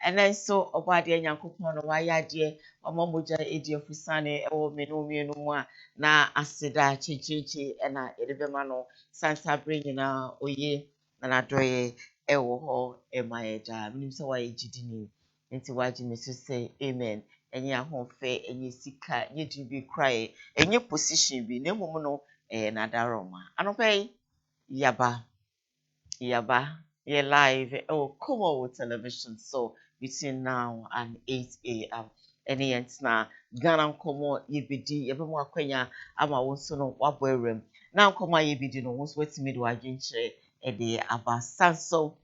and then so obade nyankopon no wayade omamoja ediafusane ewo menu mu a na aseda chichichi na edebema no sansa bring na oye na nadoye ewo ho emayeja minim se waye gidini nti waji mesu say amen enye ahonfe enye sika nye dibi cry enye position bi na mum no na daroma anopay yaba ye live Koowaa television so between now and 8 a.m. any na Ghana komo yebedi yebemu akwanya ama wonso no waboerem na komo yebedi no wonso wetimi do adwenche de abasanso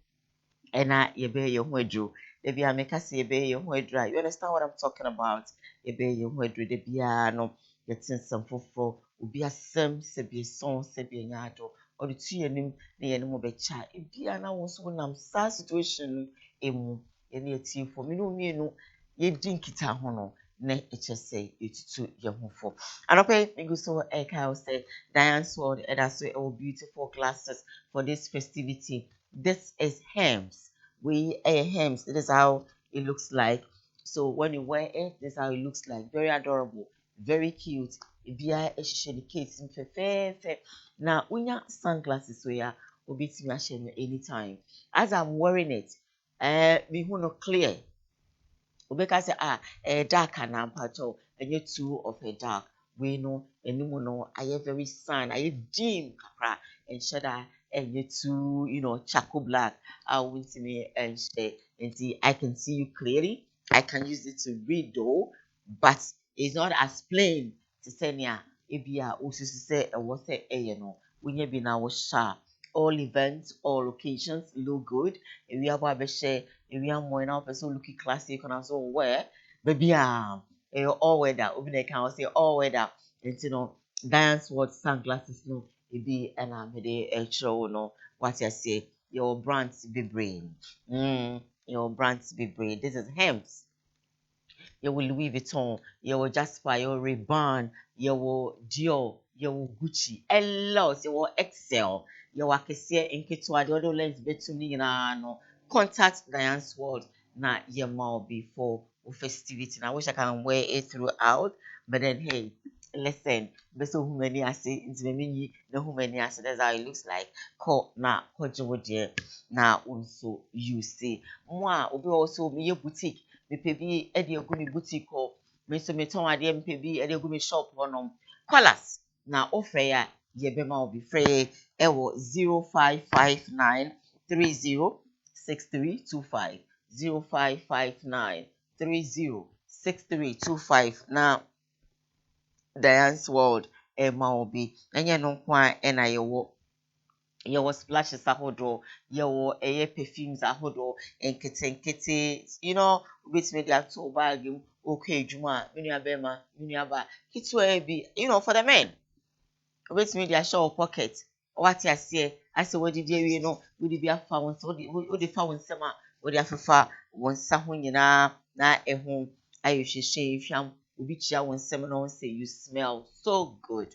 ena yebe ye ho adru de bia meka se yebe ye ho adru you understand what I'm talking about yebe ye ho adru de bia no yetin samfofo obi asem se bi son se bi nyaado or the two yenim na yenim obecha bia na wonso nam sa situation emu ene ati for me no mienu ye dinkita ho no na echese etutu ye ho fo anope me so Kyle say Diane's World and also all beautiful glasses for this festivity. This is hems. We hems. It is how it looks like. So when you wear it, this is how it looks like. Very adorable, very cute. Via the case in now unya sunglasses so ya obiti me anytime. As I'm wearing it, me who no clear. Obeka say dark and ampacho and you two of a dark. We know no I very sun, I dim kakra and shada and you two, charcoal black. I want to me and see I can see you clearly. I can use it to read though, but it's not as plain to say nya ebia osusu say what say when you be now sharp. All events, all occasions look good. If we have a share, if we are more now person looking classy, can also wear baby all weather. Obi can say all weather. And Diane's World sunglasses no it be and I'm a show no what you say your brands be brain. Your brands be brain. This is hems. You will Louis Vuitton, you will Jasper, you will Ray-Ban, you will Dior, you will Gucci, Elos, you will Excel, you will Kesia in Ketwa, the other lens between no contact Diane's World na ye more before festivity. I wish I can wear it throughout, but then hey, listen, but so many I say into me no who many I say that's how it looks like. Ko na ko dear na also you see. Moi, obi also me boutique. Me pebi e de agu me boutique ho me so me ton ade me pebi e de agu me shop ho no colors na ofre ya ye be ma obi free e wo 0559306325 0559306325 na Diane's World e ma obi enye no kwa e na ye wo your splashes ahodo, your perfumes ahodo, and kete, with me their two bag, okay, Juma, minia bema, minia ba, be, for the men, with me their show pocket, what I say, what did you would it be a found, so the found summer, or the afa, one sahun na home, I should shave sham, which I want seminar say you smell so good.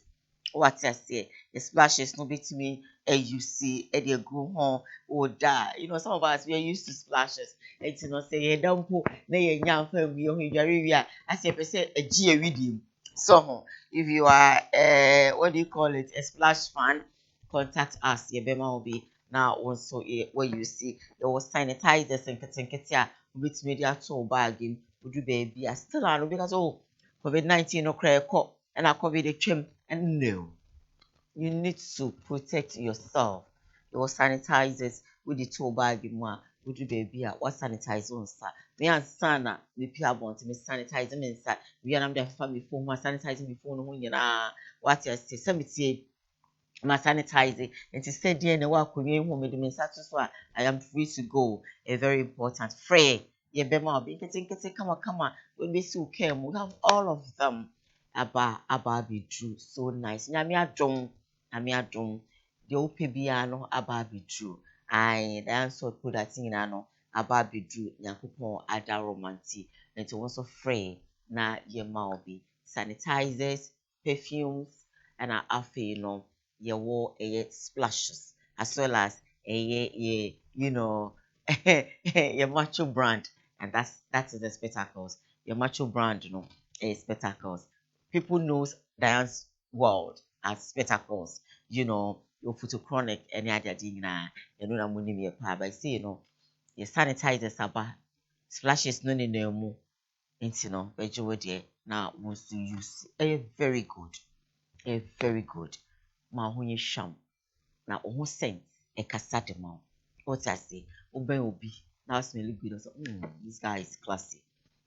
What I say, the splashes no bit me you see they go home or die. Some of us we are used to splashes. It's say you don't put na ye nyam fam we on I say percent a G with him. So if you are what do you call it, a splash fan, contact us. Ye bema will be now also what you see. There was sanitizers and ketenketia with media to bargain. Would you baby? I still are because COVID-19 no cry and I COVID the trim. And no, you need to protect yourself. Your sanitizers with the two bag in one. Would you baby what sanitize on sir? Me and sana me pia want me sanitize me inside. We are them family phone my sanitizing before no one what you say. Some say my sanitizing and to say dear no work with me home with me satisfied. I am free to go. A very important free. Yeah, bema be getting come on. When we still came, we have all of them. Aba be true so nice nyame adom de ope bia no aba be true I dance so put that thing no aba be true yakopon ada romantic and also free na ye ma obi sanitizers perfumes and afi ye wo splashes as well as ye ye macho brand and that is the spectacles. Your macho brand, is spectacles. People knows Diane's world as spectacles. Your photochronic any other thing na money me pa. But see, your sanitizers about splashes no mu. But you there now wants to use very good. Very good. Ma ho sham na oho sense ekasa de ma. What I say, oben obi now smelling good. So, this guy is classy.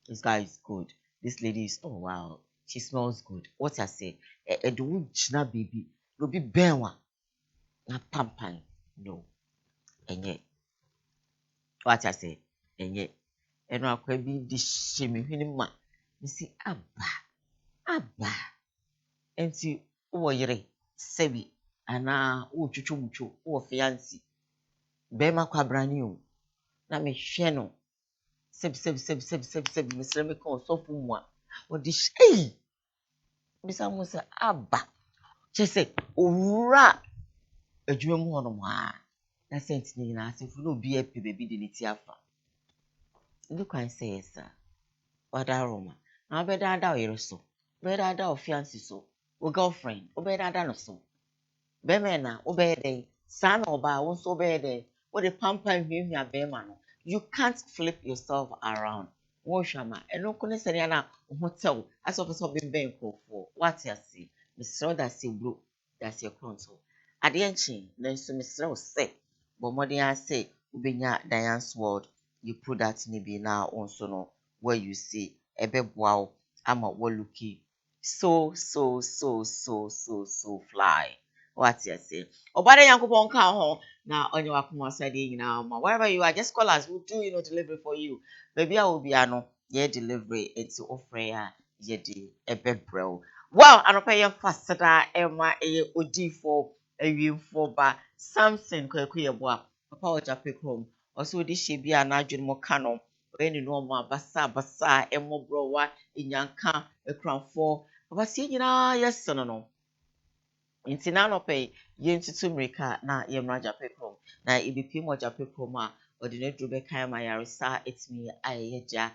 This guy is good. This lady is, oh wow, she smells good. What I say, do jina baby, no be benwa na pampan. No, enye. What I say, enye. Eno akwa bi di shemi hwini ma. Me see abba. Enti wo yere sebi ana wo twetwomtwo wo fiancé. Bema kwa brani o. Na me hwe no. Sebi mesre me kon so fu mu a. O di hey. Bisa mo se abba. Che se owura adwuma mu hono mo a. Na sent ni na asefu no obi epe bebi de ne ti afa. Look and say yes sir. Wada Roma. Na be da o yere so. Be da o fiancé so. O girlfriend. O be da no so. Bema na o be dey. Sana oba won so be dey. What the pampa hwehwia bema no. You can't flip yourself around. Wo hwama. Eno ko ne sene na hotel. As of so be ben for. What you see? Mr. that say blue. That's your console. Ade enchi na nso Mr. o say. But more than say ubenya Diane's world. You put that in be now also no where you see ebe boa ama wo looking so fly. What you say? Obade Yankopon ka ho na onye wakoma sade nyina ma. Wherever you are, just call us. We'll do delivery for you. Baby I will be ano ye delivery into offer ye di ebe brew. Well, anopa ye fasada ema odifo awimfo ba Samson kwakuye boa. Papa oja pick home. Also this she be an adwin mo kano. Any no more basa emo browa inyanka ekranfo. Papa see nyina yes no. Nti na no pay ye ntutu mrika na ye mraja pekrom na ibipi mo ja pekrom a odi ne dru be kan ma yaresa etimi ayeja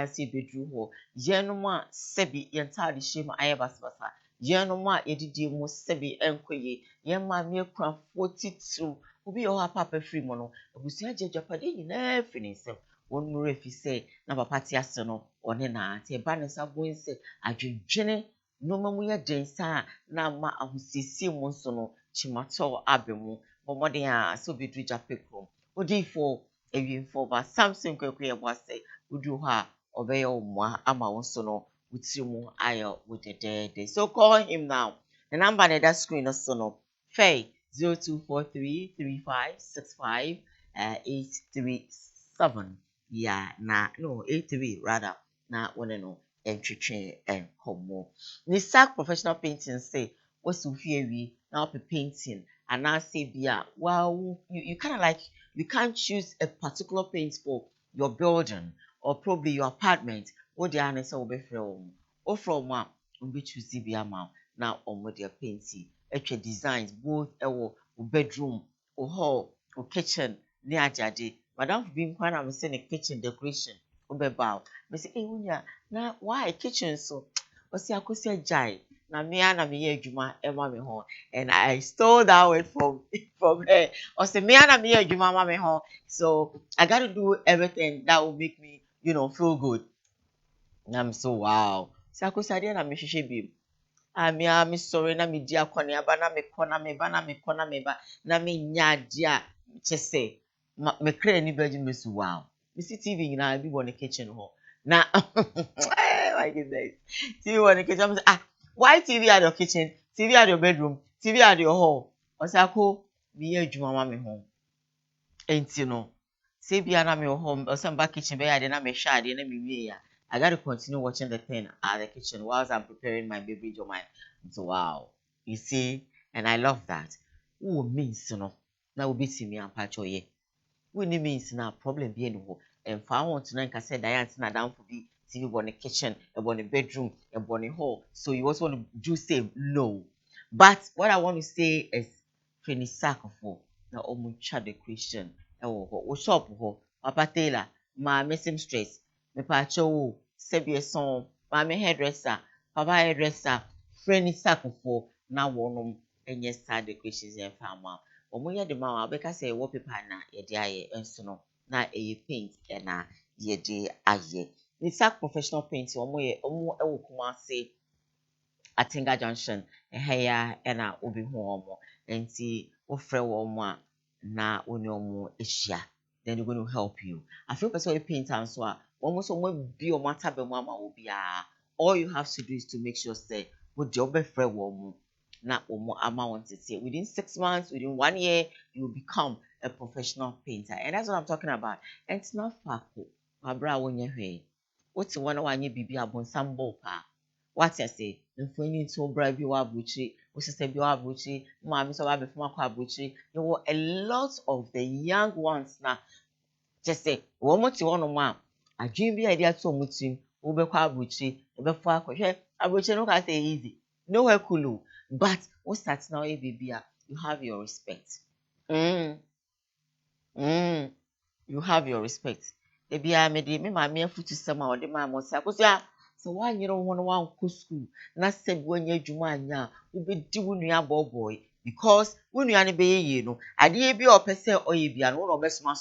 si bedru ho ye no ma sebi ye ntade shema ayebasbasa ye no ma yedidi mu sebi enkoye ye ma me kran 42 obi yo ha papa free mo no abusia jejapade nyina finisem won mu refi se na papa ti ase no one na te ba ne sabo nse adwedwene no mamu ya densa na ma ahusisi mu nso no chimato abemu bomode a so bedru japekrom odifo ewimfo ba Samson kwekwe ebwase udu ha obeye omwa ama wonso no wutimu ayo wudede. So call him now. The number on that screen also no Faye 02433565 yeah na no 83 rather na one no entwetwe enkomo ni sack professional painting say what's wi now painting and now say bia wow you kind of like you can't choose a particular paint for your building or probably your apartment what the answer will be from or from one we choose bia ma now on what their painting etwa designs both bedroom or hall or kitchen ni ajade madam bi nkwa na me say the kitchen decoration obeba me say wunya na why kitchen so osi akosi jai na me ye adwuma ema me ho and I stole that word from her osi me na me ye adwuma ma me ho so I got to do everything that will make me feel good and I'm so wow si akosi ade na me hwehwe bi ami sorry na me di akone aba na me kona me ba na me kona me ba na me nya dia chese me kra ni baji me su wow me see TV na bi won the kitchen ho na my goodness TV won the kitchen why TV at your kitchen TV at your bedroom TV at your hall osako me ye adwuma ma me ho enti no say bia na me home osamba kitchen be ya de na me hwa ade na me wie ya I got to continue watching the thing at the kitchen whilst I'm preparing my beverage or my. So wow, you see, and I love that. Who means now be see me and patch ye. Who means now problem be no. And if I want to know, I said Diane na down for be TV on the kitchen, on the bedroom, on the hall. So you also want to do say no. But what I want to say is, finish sack for now. Omucha the Christian. Oh, shop ho, Papa Taylor. ma mesim stress me pa cho sebi son ma me hairdresser papa hairdresser friend sakofo na wonom enye sad questions en fama omo ye de ma wa be ka say wallpaper na ye de aye enso no na eye paint e na ye de aye ni sak professional paint omo e wo kuma say Atinga Junction ehya na obi hu omo enti wo frɛ wo mo a na oni omo ehia then they're going to help you. I feel person you paint and so almost be o matter be mama obi a all you have to do is to make sure say what the obe frɛ wo mo na omo ama want to say within 6 months within 1 year you will become a professional painter and that's what I'm talking about and it's not fako abra wonye hwe what's one wanye bibi abonsam bo pa what I say mfoni to bra bi wa abuchi wo sister bi wa abuchi mama so ba be fama kwa abuchi there were a lot of the young ones now just say wo mo ti wono mo a adwin bi idea to mo tim wo be kwa abuchi e be fo akohwe abuchi no ka say easy nowhere cool but what start now e bibia you have your respect mm mm you have your respect e bia me de me ma me afutu sem a ode ma mo sa kosia so one year one one ko school na said when you adwuma anya wo be di wo nua boy because wo nua ne be ye no ade bi o pese oye bia no no be sma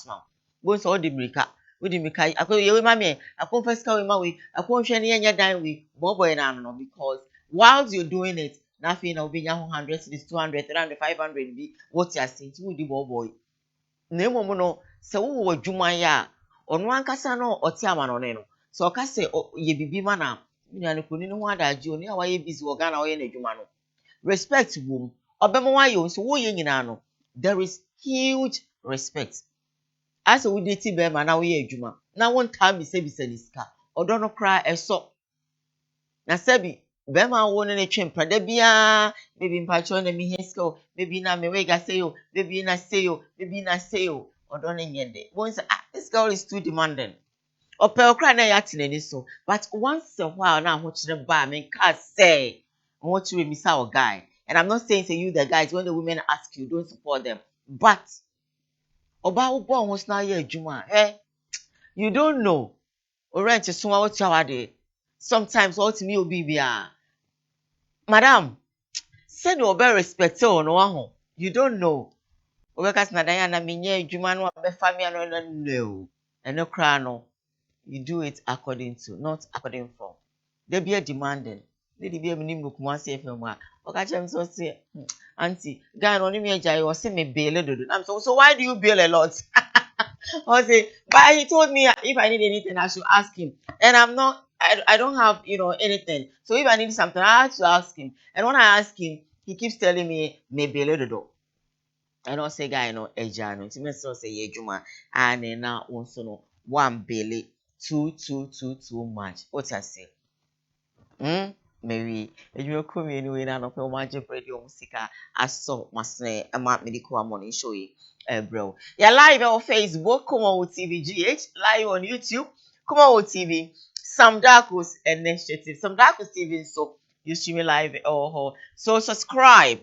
bo so ode mirika wo di mirika akoye we ma me akonfeska we ma we akonhwe ne nya dan we boy na no because whilst you're doing it nothing na obi nya 100 cities 200 300 500 bi what you are saying wo di boy na emo no se wo adwuma ya ono ankasa no oti amano ne no so ka se ye bibi ma na nua ne koni ne ho adaje oni a waye busy wo Ghana waye na adwuma no respect wom obemo waye o so wo ye nyina no there is huge respect as we dey ti be ma na wo ye adwuma na won time bi se bi se ni sika odo no kra eso na sebi be ma wo ne twen prada bia maybe mpacho na mi hesko maybe na me we ga say yo maybe na say yo maybe na say yo odo no nyende won say this girl is too demanding ope okra na ya tinani so but once a while na ho kire ba me ka say what you miss our guy and I'm not saying say you the guys when the women ask you don't support them but oba wo bo ho na ya adwuma you don't know o rent so what you are sometimes what me obi bia madam said you obey respect no ho you don't know obeka na dan ya na menye adwuma no be family no eno kra no you do it according to not according for they be demanding they be nim no kuma say fm a oka chem so say auntie guy no me ejai o say me bail dodo I'm so why do you bail a lot I say but he told me if I need anything I should ask him and I don't have anything so if I need something I have to ask him and when I ask him he keeps telling me bail dodo I don't say guy no eja no me so say ye juma and na also no one bail too much what I say maybe you come anyway na no pe o manje radio musica aso masne ama medical amon show yi bro yeah live on Facebook Koowaa TV GH live on YouTube Koowaa TV Sam Darkos initiative Sam Darkos TV so you stream live so subscribe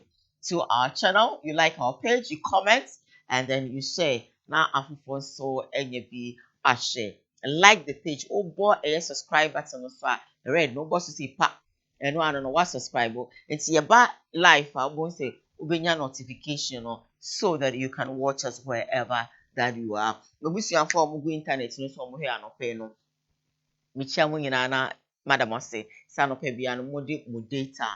to our channel you like our page you comment and then you share now after so any be a share like the page oh boy a subscribe button so red no boss to see pa and one no what subscribe it's your ba live I won't say ubenya notification so that you can watch us wherever that you are obusu afọ mo go internet no so mo he anope no michia mo nyina na madam say sanope bia no mo de mo data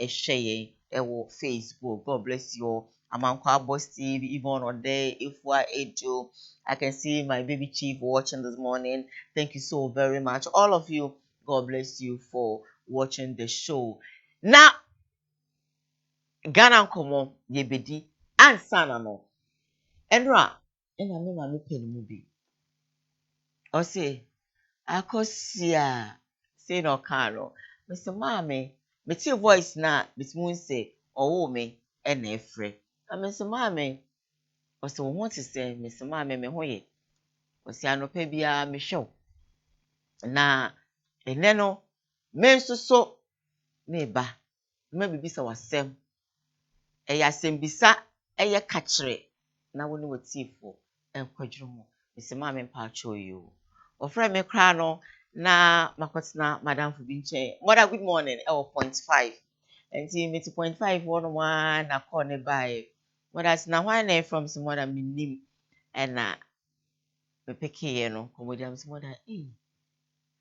share wo Facebook god bless you Amankwa Boss TV even on there Ifwa Ejo I can see my baby chief watching this morning thank you so very much all of you god bless you for watching the show now Ghana komo yebedi ansana no enra ena me ma me pen mu bi o say akosia say no kan no Mr. Mame me tie voice na bitmu say owo me ena efre Mr. Mame o say wo to say Mr. Mame me ho ye o say anopa bia me hwe na ene no me nso so me ba me bibisa wasem eya sembisa eye kachire na woni watifo enkwadwuru mu Mr. Mame mpa cho yo Ofra me kra no na makotena madam fu bi nche. Mother, good morning. Point 5. Enti me 0.5 one one na call ne buy. Mother na why na from some mother me nim na me peke ye no komodiam some mother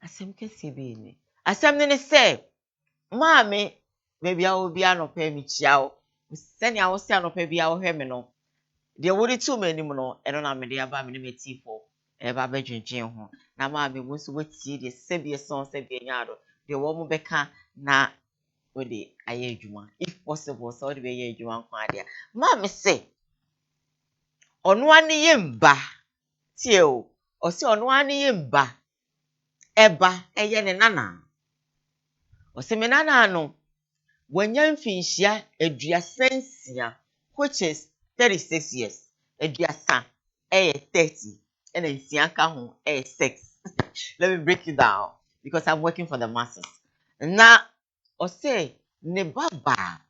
asem kese be ni. Asem ne say maame baby a obi anopa mi chia o. Sene a wo se anopa bia wo hwe me no. De wori tu manim no eno na me de aba me ne metifo eba ba dwendwen ho na maame wo so watie de sebie son sebie nyaado de wo mo beka na we de aye adwuma if possible so de be ye adwuma nko ade maame se ono ane ye mba tie o se ono ane ye mba eba eye ne nana o se me nana no wanya mfinhia aduasansia which is 36 years aduasa 30 and then sianka ho 6. Let me break it down because I'm working for the masses. Na o say ne baba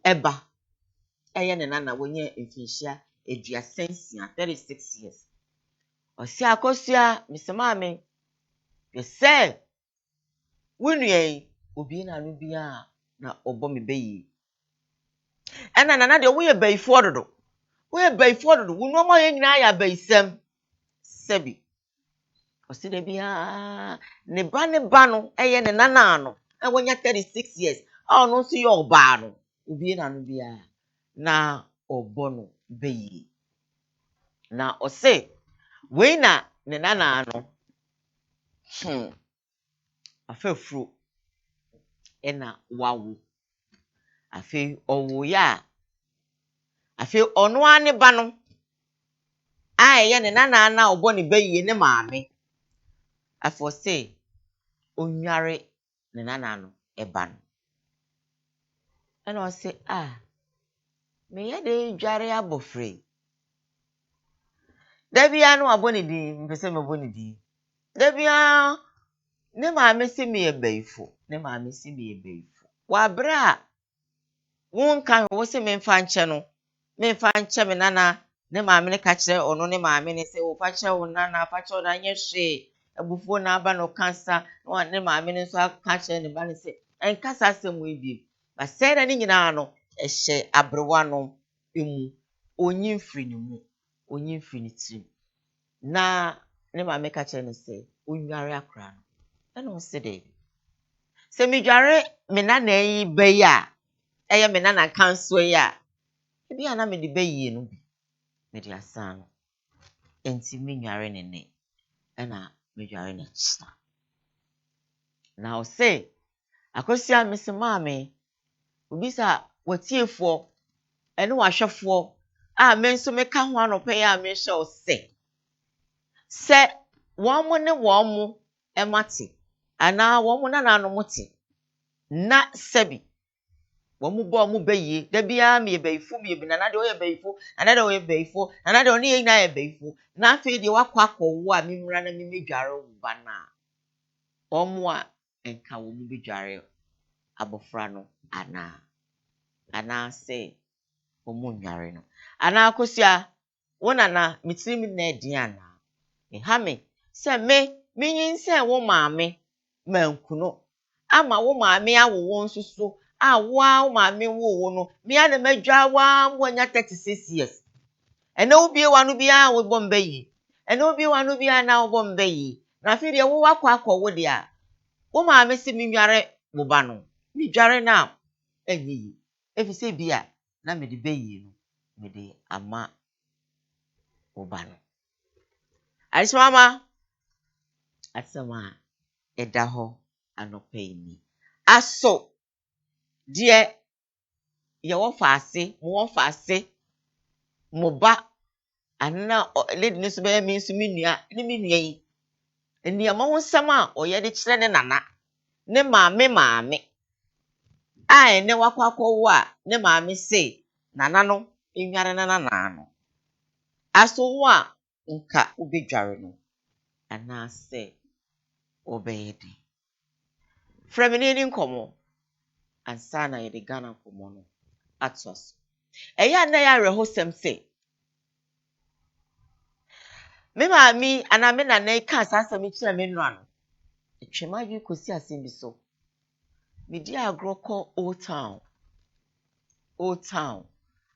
eba eye ne nana wanya mfinhia aduasansia 36 years. O say akosua misemame ye say wunue obi na no bia na obo me beyi. Ena nana de wo ye bayifo dodo. Wo ye bayifo dodo. Wo no ma ye nyina ya bayisam. Sebi. O se de bia ne ba no eye ne nana no. E wonya 36 years. A no so ye oba no. Obi na no bia na obo no bayi. Na o se we na ne nana no. Afefru ena wawu. Afi owu ya. Afi ono ane ba no. Eye ne nana na obo ne bayi ne maame. Afo se onware ne nana no eba no. Ena o se me ye de dware abofre. Da bia no abone di mpese me bone di. Da bia ne maame se me ye bayifo. Ne maame se me ye bayifo. Wa bra won kan wo se me mfa nche no. Me mfa nche me nana ne maame ne ka kire ono ne maame ne se wo fa kire wo nana fa kire na nye hwe. Abufo na aba no kansa no ne maame ne so aka kire ne ba ne se enkasa asem we bi. Ba se na ni nyina no ehye abrewa no emu onyi mfiri ne mu onyi mfiri ne tim na ne maame ka kire ne se onware akra no ena o se de se mi dware me nana yi bayi a eye me nana kanso yi a ebi ana me de bayi no bi me de asan no enti me nware ne ne ena me dware ne china na o se akosia me se maame obi sa watiefo ene wahwefo a me nso me ka ho anopa ya me hye o se wo mo ne wo mo emate ana wo mo nana no mote na sebi wo mo bo mo bayi da bia me bayifo me bi nana de o ye bayifo ana de o ye bayifo ana de oni ye na ye bayifo na afi de wakwa akọwo a me mra na me medware wo ba na wo mo a enka wo mo bedware abofra no ana se wo mo nware no ana akosua wo nana mitimi na edi ana ha me se menyin se wo maame mankuno ama wo maame awowo nsusu wo maame wo no me ana madwa wa wonya 36 years ene wo bie wa no bia wo bom bayi ene wo bie wa no bia na wo bom bayi na fi de wo wakwa akọwo de a wo maame se mi nware wo ba no mi dware na enyi efi se bia na me de bayi no me de ama wo ba no Aisha mama asema eda ho anopa yi aso de ye wo faase mo wo faase mo ba anna lady ne so be mi nso mi nua ne mi nua yi enia ma ho nsam a oye de kire ne nana ne maame ene wakwakọwo a ne maame se nana no enware nana na no aso wo a nka obedware no ana se obeyedi Fremini ni nkomo ansa na ye de Ghana nkomo no atos eya na ya rehosem se Me maami ana me na na ka sasa me kira me nua no. Twema wi kosi asem bi so. Me di agro call Old Town. Old Town.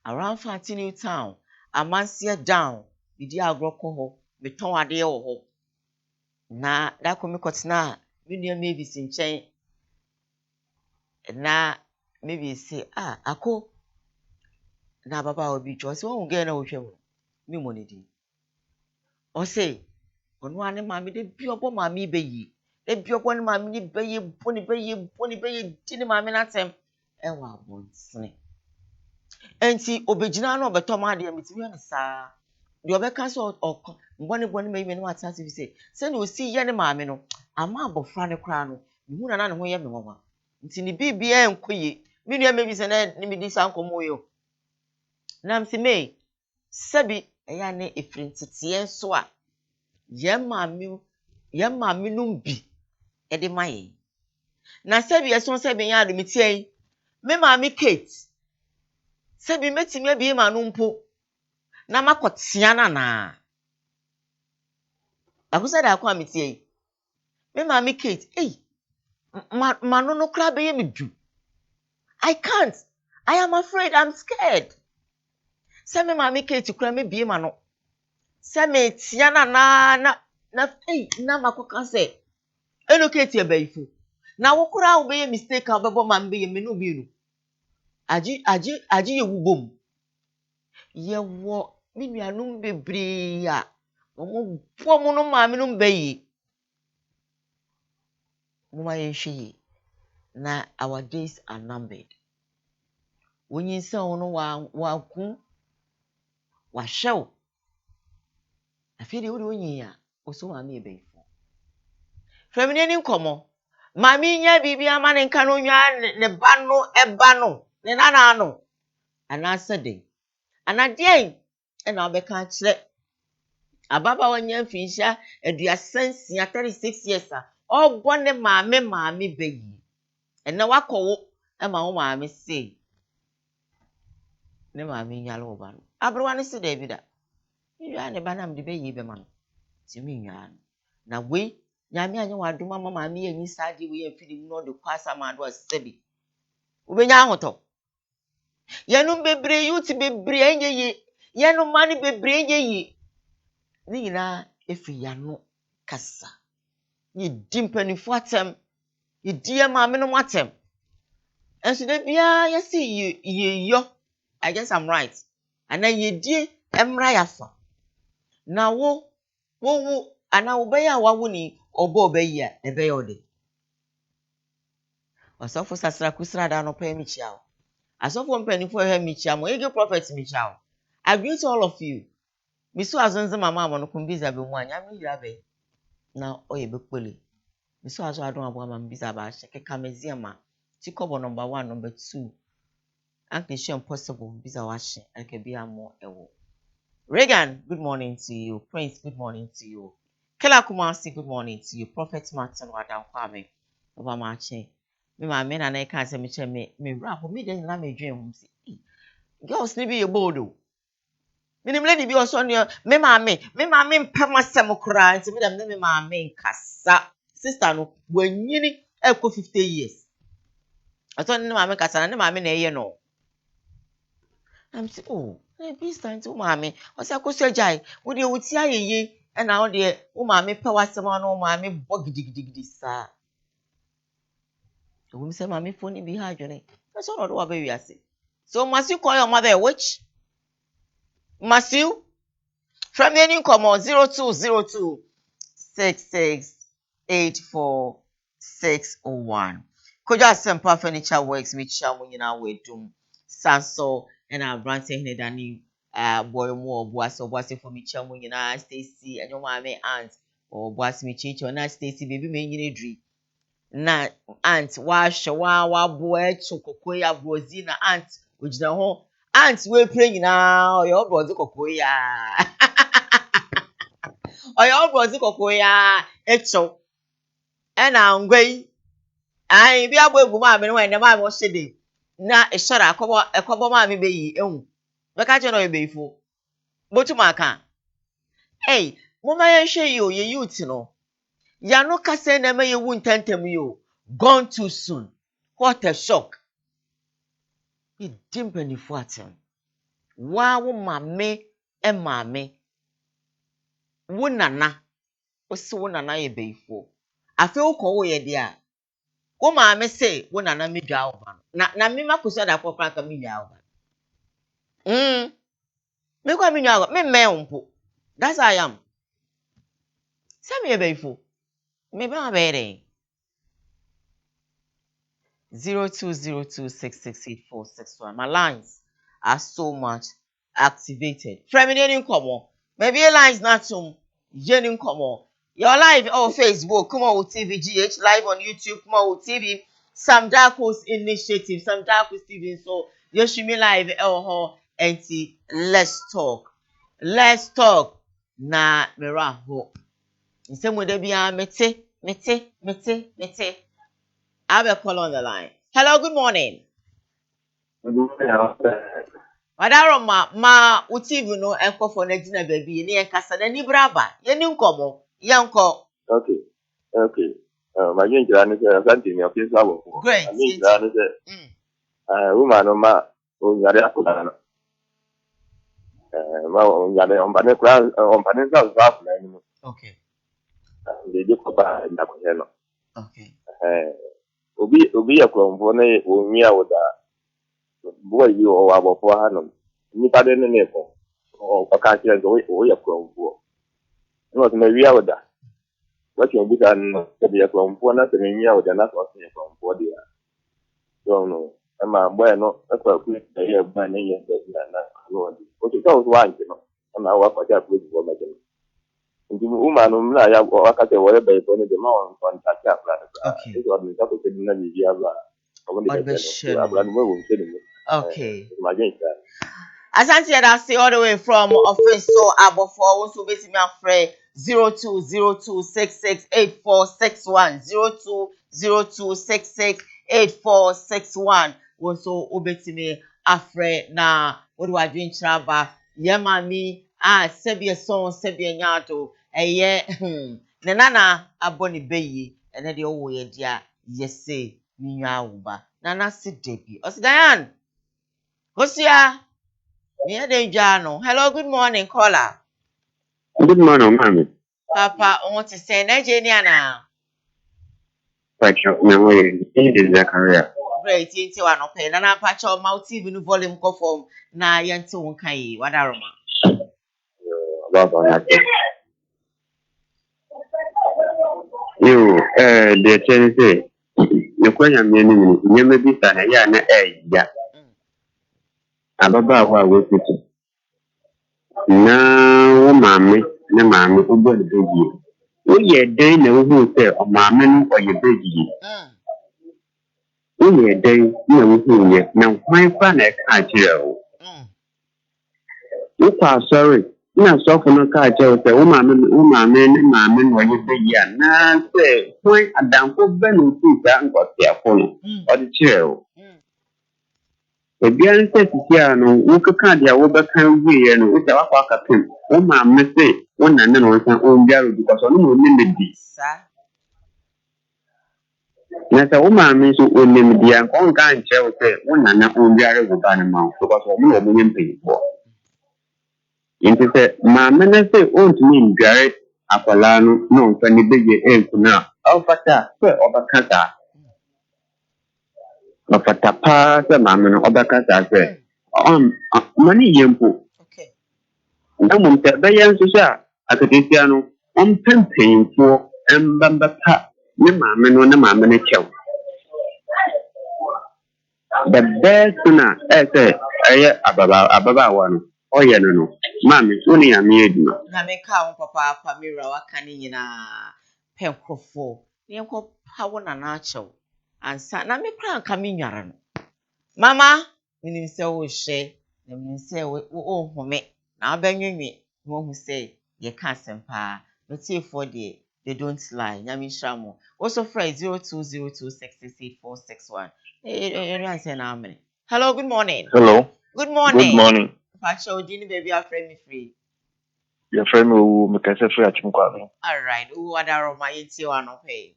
Around New Town. Amansia down. Me di agro call ho. Me ton ade wo ho. Na da ko me kotena me nua me bi si nchen. Na maybe say ako na baba obi cho say won ge na wo hwem me mo ne di. O say onu ane ma me de bi obo ma me beyi. De bi obo ne ma me ni beyi boni ti ne ma me na tem e wa abonsene. Enti obegyina na obeto ma de metimi ne saa. De obeka so okọ mboni me no atase bi say na osi ye ne ma me no ama abofra ne kra no hu na ne ho ye me mama. Nti ni bibia enkoye me nua me bi se na ni me di sankomo yo. Na msi me sebi eya ne efrintete enso a ye ma me num bi e de maye. Na sebi eso sebi ya de metie me ma me Kate sebi metimi abi ma no mpo na makotea na akusa da akwa metie me ma me Kate ma no kra be ye me du. I can't. I am afraid. I'm scared. Se me ma me Kate kra me bi ma no. Se me tia na makoka se. Eno Kate e bayifo. Na wo kra wo be ye mistake a bebo ma mbe ye me no bi no. Aji ye wubom. Ye wo me nuanum bebre a. Omo po mo no ma me no bayi. Mo ma ye hwe na our days are numbered. Wonyin se wono wa ku wa hyew. Afide wo de wonyin a oso ma me bayifo. Femini ni nkomo. Mami nya bibi ama ne nka no nwa ne ba no eba no ne nana no ana sede ana de na obeka kire ababa wanya mfinsha aduasansia 36 years a ogbo ne maame bayi ena wakowo e ma wo maame sei ne maame nyale wo ba no abrowa ne se da bi da nwa ne ba na mde bayi be ma no ti mi nwa na we nyame anya wadom ama maame ye nyi saade we afidi mu no de kwasa ma do asebi ubenya ahoto yenum bebre youth bebre enye yenum mani bebre enye ni nyina efi yano kasa ni dimpanifo atem ye die maame no atem enso de bia yesi ye I guess I'm right and then ye die emra yafa na wo ana wo be ya wawo ni obo be yi a ebe yode osofo sasra kusra da no pa mi chia asofo mpanifo he mi chia mo ege prophet mi chia I greet all of you miso azonze mama no kumbiza be mu anya mi yirabe na oye bekpele miso azo adon abo ama mbiza ba sheke kamezia ma tikobo number 1 number 2 anke impossible mbiza wa she ake bia mo ewo. Regan, good morning to you. Prince, good morning to you. Kela Kumasi, good morning to you. Prophet Martin Wadan Kwame over mache me ma me na na ka se me che me rap me dey na me dwen hom si girls ni bi ye bold o. Minim lady bi oso ne me maame mpam asem kura nti me dem ne me maame nkasa sister no wanyini eko 50 years aso ne maame kasa na ne maame na eye no am say oh na this time to maame o say akoso jai wo de wuti ayeye e na wo de wo maame pa wasem na wo maame bo gidigidi sa wo mi say maame phone bi ha adwene so no do wa ba wiase so must you call your mother a witch? Must you? From the new come on 0202 668461. Koja Sempa Furniture Works, which Shamunina Wedum, Sanso, and our brand saying Dani, boy more, boase for me, Chamunina, Stacy, and your mammy aunt, or boas me chich, or not Stacy, baby, may you dream. Na aunt, wash, wa boy, chococoya, brozina, aunt, which the home. Aunt, we're praying now, your brother cocoya. Oyo brozi kokoya echo e na ngwei ai bi agbo egu ma me no ene ma mo hede na e shora akobo ma me beyi ehun be ka che no ye beyifo botu maka hey Mama yenhwe yo ye youth no. Ya no kase na me ye wu ntentem yo. Gone too soon. What a shock. He dimpeni fu atem. Wa wo mame e mame. Wo nana. Osi wo nana ye beifo. Afi wo ko wo ye dia. Wo mame say wo nana me dwa wo ba. Na me makoso da popra ka me dwa wo ba. Me kwa me dwa wo. Me me umpo. That's how I am. Say me ye beifo. Me ba bere. 0202668461. My lines are so much activated. Feminine come. Maybe your lines not some yearning come. Your live on Facebook, come on with TVGH, live on YouTube, come on with TV. Some Darkos initiative, some Darkos TV. So you should be live and see. Let's talk. Let's talk. Na meraho. Same with the bia mete. I have a call on the line. Hello, good morning. Madaro ma utivu no enko for na gina baby ni enkasa na ni braba. Ye ni nkomo. Ye nko. Okay. My name is Santi. My place is Great. woman ma onyare akula ma onyare ombane sa afuna ni. Okay. Ndeje ko ba ndakoye no. Okay. Obi yakwamfo na onyi awoda boy yi o abofo ha no. Nipa de ne ko. O ka kire go o yakwamfo. No to me wi awoda. What you be done to be yakwamfo na te nyi awoda na so se yakwamfo de ya. So no. Ama bueno, akwa ku ya ba ne ye na no. O to so wa nti no. Na wa kwa ja ku go ma je. Nti umanu mna ya wakati wale ba iko ne de ma on contact ya plan. Okay. Eso ni ta ko te na ni ya ba. Okay. Asante I see all the way from office so abofo also beti me afre 0202668461 0202668461 also obeti me afre na what do I drink traba ye mami sebi son sebi nyato eye ne nana aboni beyi ene de owo ye dia yese ni nwa awuba nana si debi osidayan Hosia hello, good morning, caller. Good morning, mami. Papa, I want to say Nigeria now. Pacho, na mo in Zakaria. Great, yinti wa no pe. Nana pacho ma TV no volume ko form na yenti won kan yi. Wadaroma. Baba na. You the chen say. You kwanya me ni nyeme bi sa na ya na ya. Ababa wa we pitu. Na wo mame, na mame ubo le beji. Wo ye den na wo hu say o mame no o ye beji. Wo ye den na wo hu ye na kwan kwa na ka kire o. Wo sorry. Na sọfọ no ka kire say wo mame ne mame no ye beji na say kwan adanko be no tu sa nkote afọ no. O di kire o. Ebiara sɛ sisi a no wokeka deɛ wobɛka wieɛ no wosɛ wakɔ akapem wo maame se wo nane no nsa ɔmbiara obi kɔ so ɔno na ɔnim di na sɛ wo maame nso ɔnim di a nka ɔnka nkyerɛ wo sɛ wo nana ɔmbiara wo ba no ma wo because ɔmo na ɔmo nyɛ mpanyinfoɔ nti sɛ maame no sɛ ɔntumi ndware akwadaa no na ɔmfa ne bɛyɛ ɛnku no a ɔfata sɛ ɔbɛka saa ɔfata paa sɛ maame no ɔbɛka saa sɛ ma ne yɛ mpo na mmom sɛ ɛbɛyɛ nso so a akatesia no ɔmpɛ mpanyinfoɔ mbɛpa ne maame no kyɛw the best na ɛsɛ ɛyɛ ababaawa no ɔyɛ no maame wo ne yame adwuma na me ka wo papa mira waka ne nyinaa penkrofo ne enko pa wo nana akyɛw ansa na me kra nka me nware no mama minim sɛ wo hwɛ na minim sɛ wo home na abanwenwe wo hu sɛ ye ka sempa no tiefo de they don't lie nyame shramo also fry 0202668461 hello, good morning. Hello. Good morning. Good morning. Pacho, dini baby, our friend me free. your friend who make us a free at Chimquavi. All right. Who are there on my one of pay?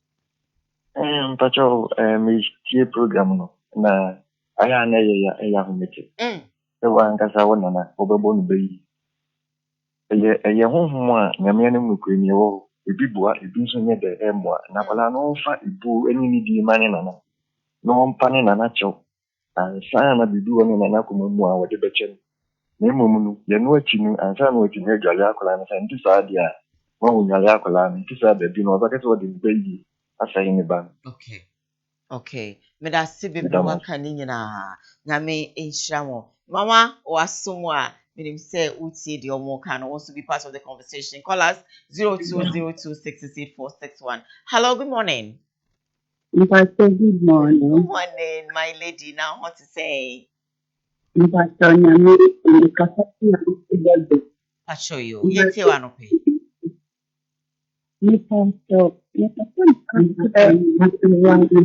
Pacho, me program no. Na, I am a young meeting. The one Casawana, Obabon Bay. A young one, Yamian Mukwini, a bibua, a business near the Emwa, Napolano, fat, boo, any needy man in no one panning a nacho. And sign of the doing in an akumu with the betchen. Nemu, you know what you know, and some what you heard Jalakolan and this idea. One Jalakolan, this other dinner, but that's what is baby. I say in the band. Okay. Me da se bebre waka ni nyina. Nyame enhira mo. Mama wasum a menim say utie de omo kan wants to be part of the conversation. Call us 0202668461. Hello, good morning. Pastor, good morning. Good morning, my lady. Now what to say? Pastor, nyame kasati na kusigaje. Pacho yo. Yete wa no pe.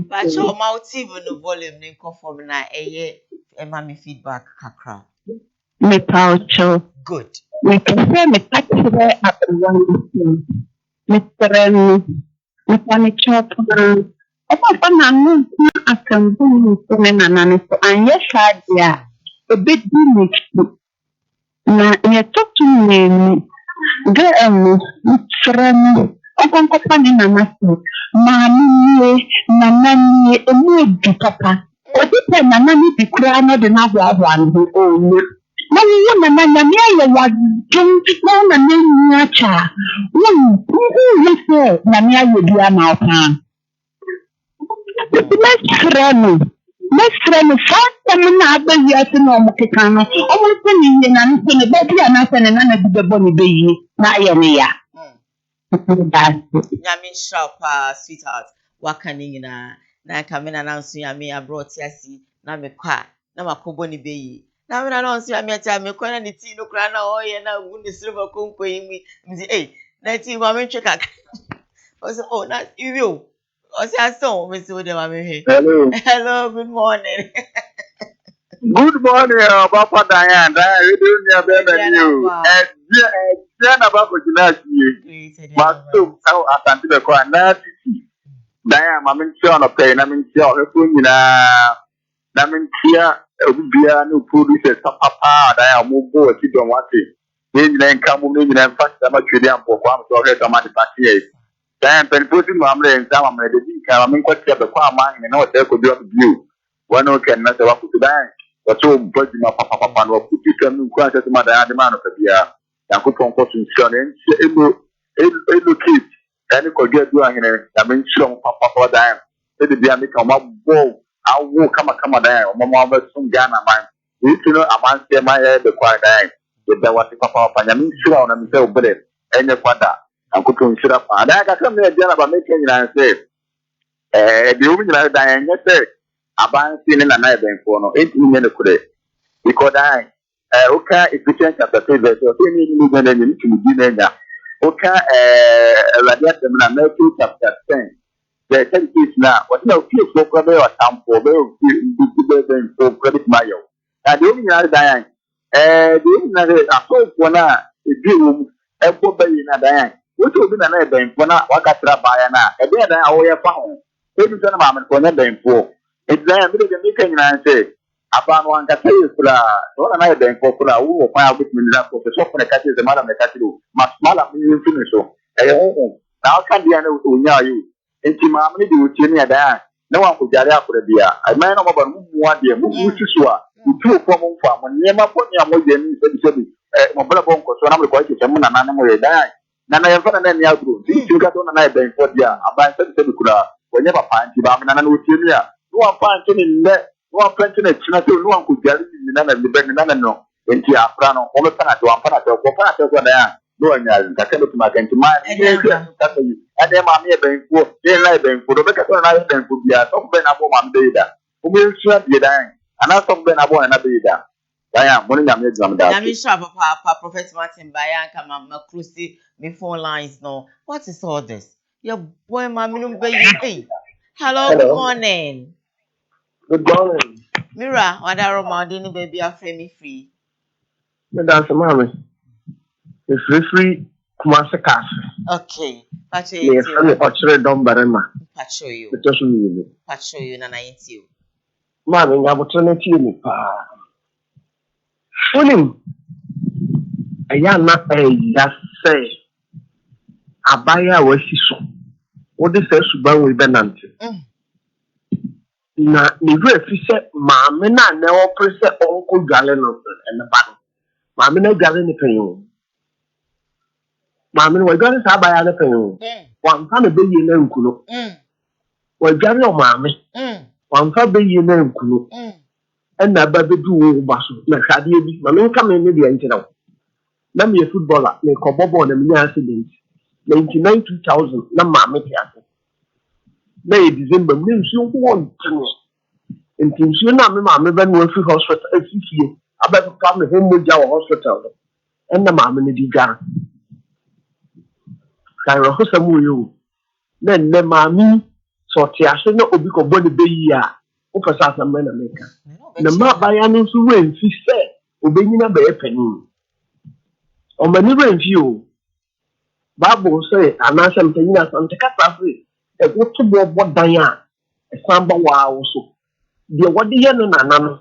Pacho ma TV no volume ni conform na eye me feedback kakra. Me paucho. Good. Me kase me kakire abuwan isi. Mr. Me pani chopna. Opa na no akambu ni na nani so anye shadia. Obi di me na ye totu me friend okonkopa ni nanaso maami nanani emu di papa odipe nanani di kura no de na hwa no onya na ye nananya me aye wadum na na nyu acha won ye se na me aye bi ama opa Best friend, first time na abayi ase na omo keka no omo se ni ye na no se ne ba bi ana se ne na na bi bebo ni beyi na aye ne ya. Nyame shop sweetheart waka ni nyina na kamena na nso nyame abroad asi na mekwa na makobo ni beyi na me na nso nyame ata mekwa na ni ti no kra na oye na gu ni silver konko yi mi na ti wa me tweka oh na you Osi aso me so de ma me he. Hello, good morning. Good morning, Papa Diane. You doing your better than you? And yeah, about what you like you. But so, I can't do the cry. Diane, I'm in sure of pain. I'm in sure of it. I'm in here. Obia no produce papa. Diane, move forward. You don't want it. Then come with me and fast. I'm not really am for one. So I come at the party. Diane, but putting my name down, I'm ready. I'm in quite a man. You know what they could do to you. One can not walk to die. Wato mpɔdzi ma papa no wakuti kam nkwa sɛ ma da ade ma no kabia yakopɔn kɔ sunsuan elo kit ɛne kɔdua du ahene ya me nhyerɛ papa dan ɛde bia me ka ma bɔ awo kama dan ɔmo ma ba sun Ghana man yi no amanse ma yɛ de kwa dan de da wate papa nya me nhyerɛ na me sɛ obere ɛnyɛ kwada yakopɔn nhyerɛ pa dan ka kam na bia na ba me ka nyina sɛ de omi nyina dan ɛnyɛ sɛ abansi ne nana ebenfo no entimi nye ne kure because I oka Ephesians chapter 3 verse 4 ni ni na ni tumi di na nya oka Radiant na Matthew chapter 10 the 10 is na what na few for ko be watampo be for credit mayo na de omi nya dan de omi na asofo na ebi wo ebo be na dan wotu obi na ebenfo na wakatra baya na ebe dan awo ye fa ho ebi so na ma me ko na ebenfo Exam, we didn't make any answer. Upon one can say, what an idea for Kula, who will find out with me that for the soft and catches the madam that you must smile at me finish so. Now can be an old you. And Timamini do Timmy there. No one could get out for the beer. I man of about 1 year, which is what you two common farm when you never put me a more than Mobile Bonko, so I'm quite a man and animal die. Nana, I found an outro. You got on an idea for the about 7 Kula. Whenever find Timam and Utimia. No one punching in there, no one punching a chin, no one could get in none of the bed, none no. Into a prano, all the panat, one panat, or panat, no one else. I came to my game to my and then I'm here being poor, they lie being poor, the better than I then could be a top ben above my data. Who will shut you down? And I top ben above another data. I am winning a medium that. Nyame shop papa Prophet Martin Bayan kama makrusi me phone lines no. What is all this? Your boy mami no be hey. Hello, good morning. Good morning. Mira, wada Roma dini baby afre me free. That's mommy. free Kumasi Cas. Okay. Pacho Yeah, funny Ochre Dombarema. Pacho you. The Tosu. Pacho you na you. Mammy, I will turn it to me. Funim. A young not a ya say. Abaya was so. What is the Suban with Benanti? Na the referee said, Mamma, never press Uncle Galen and the battle. Mamma, no Galen the pain. Mamma, we're going to have by other pain. One kind of baby name, Kuno. We're going to Mammy. One kind of baby name, Kuno. And the baby do Basu, Nakadia, Mamma come in the engine. Let me a footballer, make a bobo on the accident. 99 2000, na Mammy. May December means you want to. And since you know, Mamma, when we free hospital, I better come home with our hospital. And the Mamma, the jar. Kaya hosa mu yo na nne maami so te ase na obi ko body be yi a o pesa asama na meka na ma baya no so we nfi se obenyina be yepanin o mani we nfi o bible say anase mpanyina sante kasa se e go to bo bodan a e san ba wa wo so de wode ye no nana no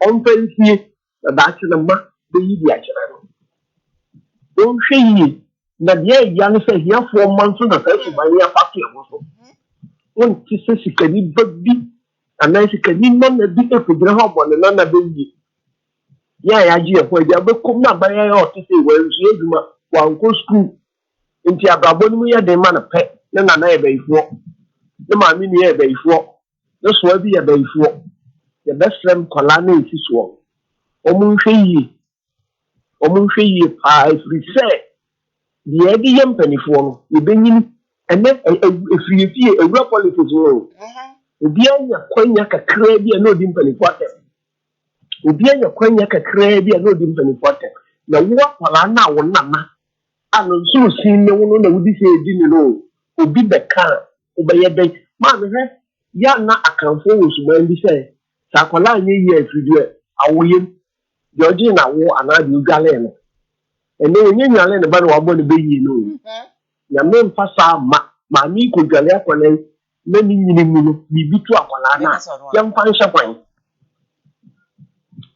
on pensie na da che na ma be yi bi a kire no don hwe yi na de ya no say here for months na say so ba ya fa ke wo so won ti se sikani bagbi ana sikani nan na bi e kudra ha bo na na be yi ya ji e ko ja be kum na ba ya o ti se we nsu eduma wa nko school nti abrabo ni mu ya de ma na pe na na e be ifo na ma mi ni e be ifo na so abi e be ifo the best friend kola na isi so o mu hwe yi pa free say the edi yam panifo no e be nyini ene efiri fie ewura politics wo obi anya kwanya kakra bi na odi mpanifo atem obi anya kwanya kakra bi na odi mpanifo atem na wo akwala na wo nana ano so sin ne wo na wodi se edi ne no obi beka obeye be ma me he ya na akanfo wo suman bi se sakwala anya yi afiri awoyem Georgie na wo anadi ugale no ene onye nyale ne ba na wabo ne be yi no ya me mfasa ma mi ko gale akwala na ni nyini mu bibi tu akwala na ya mfa nhye kwan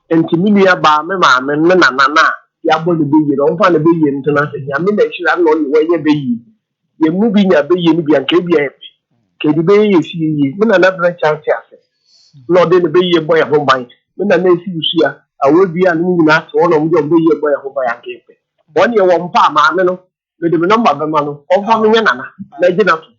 enti mi ya ba me ma me na na ya bo ne be yi no mfa ne be yi ntena se ya me na hira no ne wenye be yi ye mu bi nya be yi ni bi anka bi e ke di be yi fi yi me na bra chance ase no de ne be yi boy ho ban me na si usua awobi a no nyina to no mo de be yi boy ho ban anka e won ye wo mpa ma me no me de me number be ma no o fa me nya nana na gina to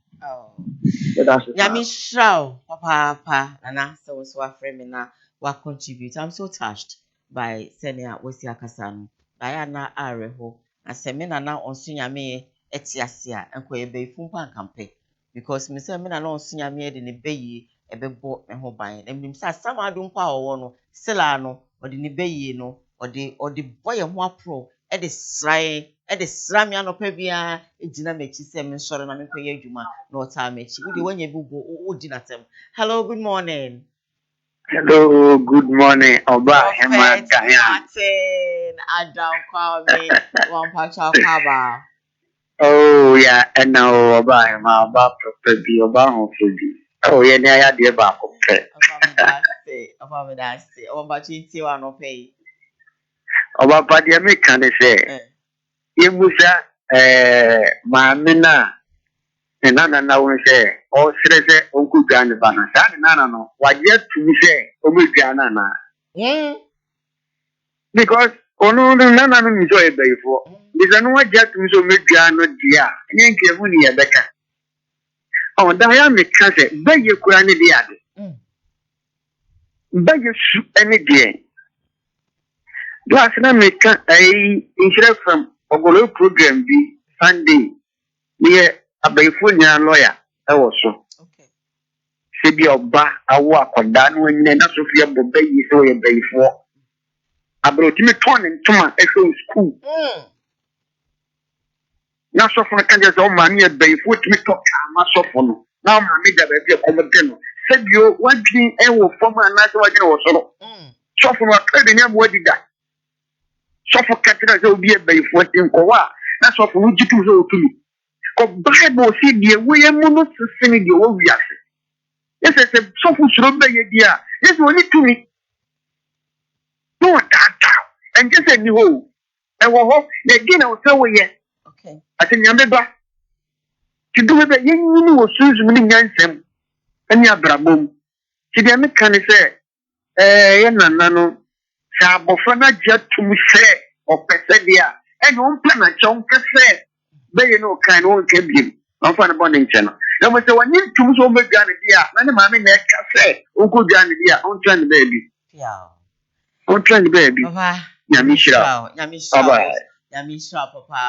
Yami Shao, Papa, Nana, so was what frame na what contribute. I'm so touched by Senia Wesia Kasano. Diana Areho, and Semina now on Sunyame Etiasia, and Quebe Fumpan Campe. Because Miss Semina no Sunyame in the bay, a big boat and hobby, and himself some I don't power no, Celano, or the Nibay no, or the boy and one pro, at the sly. The Slamiano Pebia, a dinner makes him sort of an juma, no time. When you go, dinner them. Hello, good morning. Hello, good morning. Oba Hema Gaya. Adam Kwame, one patch of Kaba. Oh, yeah, and now Oba Hema, Oba Property, Oba Hofi. Oh, yeah, I had the back of it. Oba that's it. Oba Chiti, no pay. Oba Padia can say, Imusa, Mamina, and Nana now say, or Srese, Uncle Jan Banasa, Nana, no, what yet to me say, Omujana. Because ono na na no so ebefo bisa no waja tum so medua no dia nye nke mu ne yebeka o da ya me ka se baye kura ne dia de baye su ene die do asena me ka ai insure from ogolo program bi Sunday ne abefo nya lawyer e wo so okay se bi oba awo akoda no nyine na so fie bo baye so ye befo abrotimi ton ntoma e so school na so for kan just o ma me be fo timi to ma so for no na ma me da ba bi e komode no se bio wadwin e wo form na so wadwin wo so no so for no ka de nya mo adida sɔfo kakyina sɛ obi ɛbɛyifo nkowa na sɔfo no gyitu sɛ otumi ko bible si die woyɛ mu no sesene die wo wiase yɛsɛ sɔfo suro bɛyɛ di a yɛsɛ oni tumi no data ɛnkyɛ sɛ ni hɔ ɛwɔ hɔ na di na wosɛ woyɛ ate nyame ba tidume bɛ yɛnyini wɔ sunsun ne nyansɛm ɛne abrabom ti deɛ meka ne sɛ yɛ nana no sɛ abɔfra no agye atom sɛ ɔpɛ sɛ deɛ a ɛne ɔmpɛ na kyɛ ɔmpɛ sɛ bɛyɛ ne ɔkan no ɔnka biem na ɔmfa no bɔ ne nkyɛ no na mo sɛ wɔne ntom sɛ ɔmbɛdwa ne deɛ a na ne maame na ɛka sɛ ɔnkɔdwa ne deɛ a ɔntra ne baabi ɔntra ne baabi nyame hyira nyame hyira papa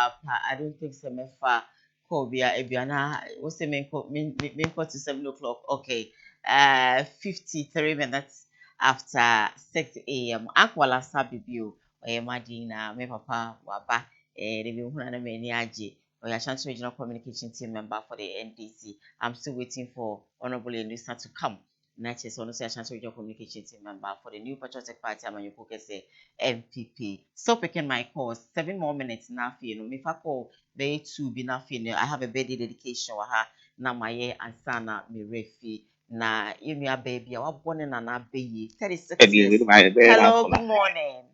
I don't think so mefa Koowaa aduana wo say me to 7 o'clock okay 53 minutes after 6 a.m. Akwala sabibio Madina me papa waba the huna na me ni aje Ashanti Regional Communication Team member for the NDC. I'm still waiting for Honorable Enrisa to come. Next is also Ashanti Regional Communication Team member for the New Patriotic Party. I'm say MPP. So picking my calls. 7 more minutes now. Me if I call they two be nothing. I have a birthday dedication with her. Na my and sana me refi. Na you baby. I was born in an baby. 36 years. Hello, good morning.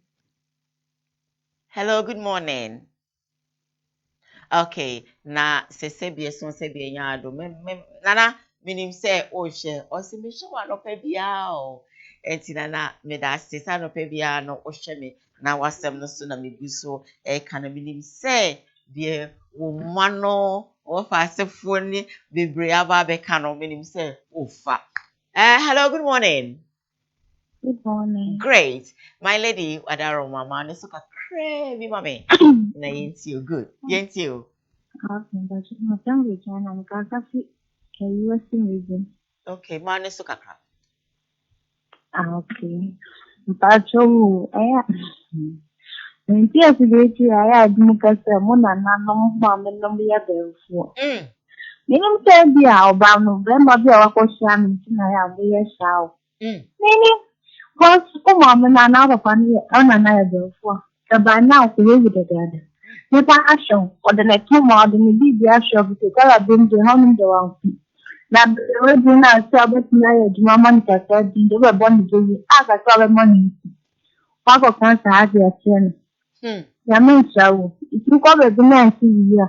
Hello, good morning. Okay, na sesebie son sebie nyaado nana minim se o hye o se me hye wa no pa bia o enti nana me da sesa no pa bia no o hye me na wasem no so na me gu so ka na minim se de wo mano o fa asefo ni bebre aba be ka no minim se o fa hello, good morning. Good morning. Great. My lady, Wadaro Mama, ne suka crazy mame. Na yentio good. Yentio. Okay, but my family can I'm going US region. Okay, ma ne suka kra. Okay. But so nti asibeti aya adumuka se mo na nanom ma me nom ya belfo. Minim se bia oba no brema bia wakohia me ntina ya bo ye shawo. Minim was mama na papa ni ona na ya belfo. Aba na ko we with the dad. Nepa action or the next more than the be action because I have been to home the one. Na we do na say about na ya di mama ni ka say di we born the aka say money. Papa cancer has ya chen. Ya men shawo. Itu ko be na si ya.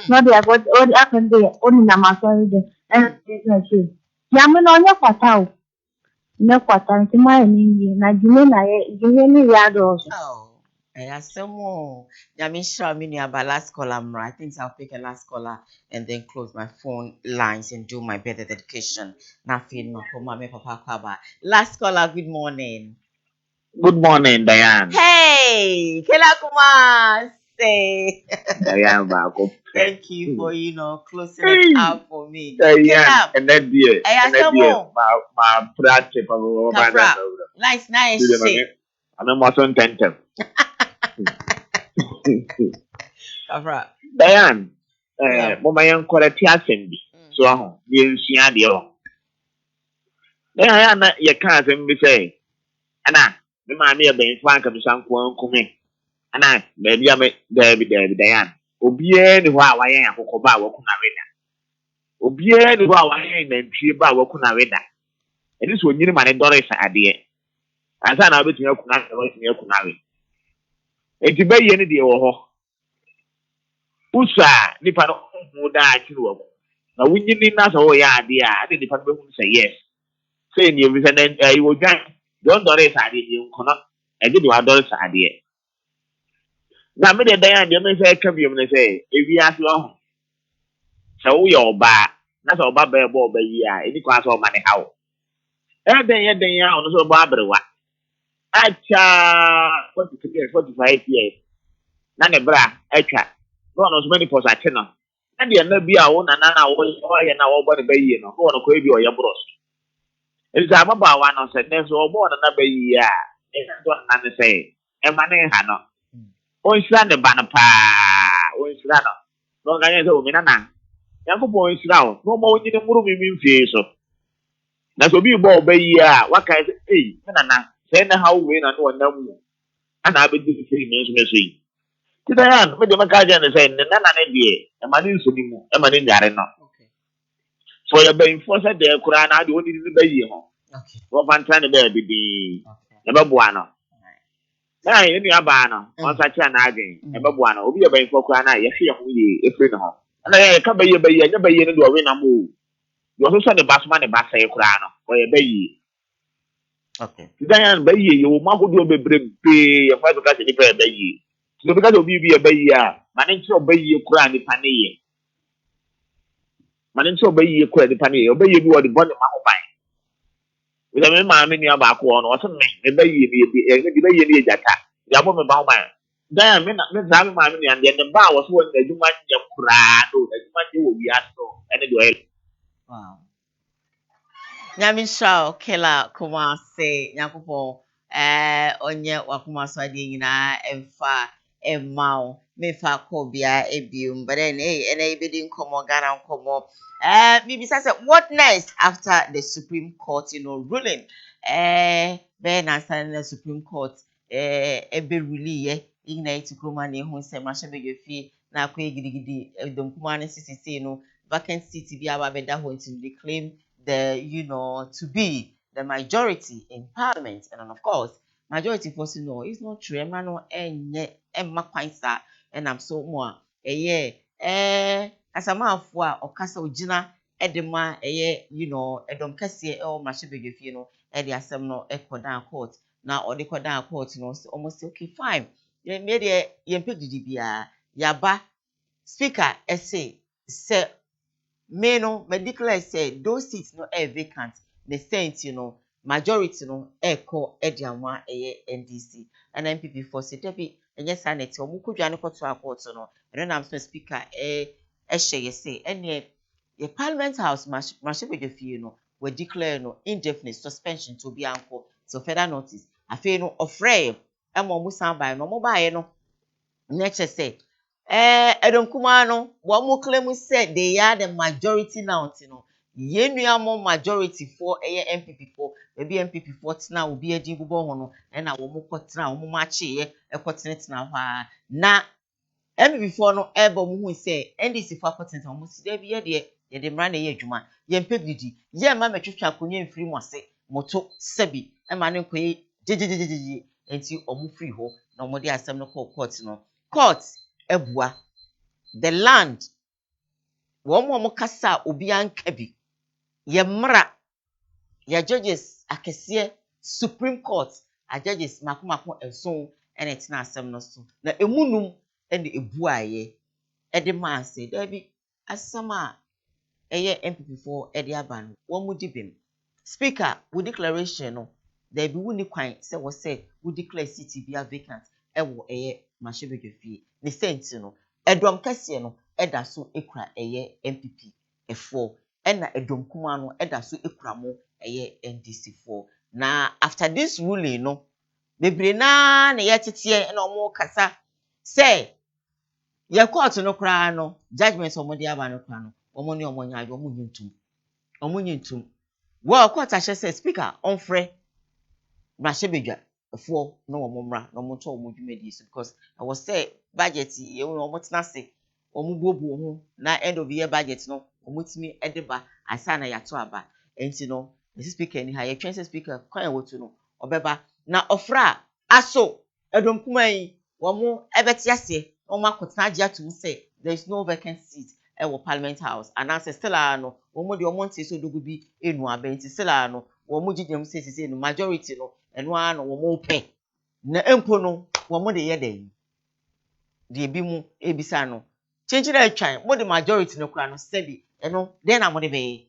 No dey about all the happen there only na ma sorry there. And business here. Ya men onye kwata o. Ne kwata nti ma ni na jime na ye jime ni ya do. Someone Yamisha mini about last caller. I think I'll pick a last caller and then close my phone lines and do my birthday dedication. Nothing my papa kwaba. Last caller, good morning. Good morning, Diane. Hey, Kela Kumase. Diane Bako. Thank you for closing it out for me. Diane, and that dear, my practice nice shit. And I'm also intentive. Diane, my young quality assembly. So you see, I deal. Then you can't be say, Anna, the man near being frank of some come. Anna, maybe I may Diane. Obie ni hɔ a wayɛn akokɔba a wɔko na weda. Obie ni hɔ a wayɛn nantwie ba a wɔko na weda. Ɛne sɛ onyini ma ne dɔre sa adeɛ. Ansa na wobɛtumi aku na wobɛtumi aku na we. Enti bɛyɛ ne deɛ wɔ hɔ. Usa nipa no ho da akyi wɔ ko. Na wonyini na sɛ wɔyɛ adeɛ a ade nipa no bɛhu sɛ yes. Sɛ ni obi sɛ na wɔ dwan. Don dɔre sa adeɛ ni nkono. Ɛgye de wadɔre sa adeɛ. Na me de dan ade me sɛ ka biom ne sɛ ewi ase wɔ ho. Sɛ woyɛ ɔbaa na sɛ ɔba bɛɛ bɔ ɔba yi a ɛni kwan sɛ ɔma ne haw ɛdɛn a ɔno sɛ ɔbɔ aberewa akyɛ 45 years na ne bra atwa na ɔno nso mani pɔs ate no na deɛ na bi a wo nana na wɔyɛ na wɔbɔ ne bɛyie no na ɔno kɔ bi ɔyɛ boros ɛnti sɛ ababaawa no sɛ ne so ɔbɔ ɔno na bɛyie a ɛna so ɔna ne sɛ ɛma ne ha no ɔnhyira ne ba no paa ɔnhyira no na ɔka nyɛ sɛ ɔmina na Yankopɔn nsira wo no ma wonyi ne muru mi mfie so na so bi bɔ oba yi a waka sɛ ei me nana sɛ na hawo we na no wonam mu ana abedi free me nso meso yi ti da yan me de maka je ne say ne na ne de e ma ne nso ni mu e ma ne nyare no Okay. so ya be enforce de kura na de oni ni ba yi ho Okay. wo fanta ne ba bibi Okay. e ba bua no na ye ni aba no on sa cha na agen e ba Mm. bua no obi ya be enforce kura na ye hwe ho ye e free ne ho na ye ka ba ye nya ba ye ne do we na mo yo so so ne basma ne ba sai kura no o ye ba yi Okay. Diane by ye, you mark do be brave, a five occasion by ye. So because of you be a bay year, manage to obey you cry the panny. Manage to obey you cry the panny, obey you what the body mine. With a man in your back one or something, the bay ye be a bay ye jata. The album about mine. Diane, Miss Hammy Mammy, and then the bar was one that you might have cried, that you might do be asked so. Anyway, Wow. Nyamisha kela kumase nyakupo onye wakumaso adi nyina emfa emmao mefa kobia ebium but then hey ene ibidi nkomo Ghana nkomo bibisa say what next after the Supreme Court ruling be na stand the Supreme Court ebe ruli ye igna itikuma na ehun se ma shebe yofi na akwa gidigidi domkuma ne sisi no vacant seat bi aba beda ho nti they claim to be the majority in parliament. And then of course, majority for no, it's not true. Emmanuel Emma Quinsa, and I'm so more. As a man for or Casa Ujina, Edema, Edom Cassia, or Mashibig, Eddie Assam, Echo down court. Now, or the down court, almost okay, fine. Then made a YMPGBia, Yaba, speaker, essay, say, me no me declare say those seats no vacant the sense majority no call edianwa NDC and MPP for say debi enye senate omu kodwa ne koto akort no and am so speaker share say ene the parliament house machebe fie no we declare no indefinite suspension to be anko so further notice afi no ofre emo musan by no mo bae no neche say Edonkuma no wo claim said they are the majority now yenuamo majority for MPP for maybe MPP for tina obi adi gubo ho no na wo kotena wo mache ye ekotena tina hwa na MPP for no ebo mu hu say NDC for kotena wo si da bi ye de mra na ye adwuma ye mpegidi ye ma metwetwa akonye mfiri mo ase moto sabi ma ne koye jejejejeje enti omu free ho na omo de asem no court no court ebua the land wo kasa obi anka bi ye mra ya judges akese Supreme Court a judges makomako enso ene tina asem no so na emunum ene ebuaye ede man say there be asama eye MPP for ede aban wo mu dibem speaker we declaration no there be wuni kwan say we say we declare city be vacant ewo eye mashebedwefie ne senti no edom kase no eda so ekura eye MPP efo ena edom kuma no eda so ekura mo eye NDC for na after this ruling no bebre na yetete na omo kasa say ye court no kura no judgment omo de aba no kura no omo ne omo nya omo nyintum wo court ahye say speaker on frɛ Mashebedwa for no omomra no mo to omo dwumadi so because I was say budget ye wo omo tena se omo bobu ho na end of year budget no omo timi edeba asa na yato aba enti no the speaker ni ha ye twen speaker kwan wotu no obeba na ofra aso edom kuman wo mo ebeti ase omo akotena age atum say there is no vacant seat ewo parliament house and as still no omo de omo nti so dogu bi enu aba enti still no wo mo gigem say no majority no enu ano wo mo pe na empo no wo mo de ye den de bi mu ebisa no chenchira atwan mo de majority no kura no steady eno den na mo de be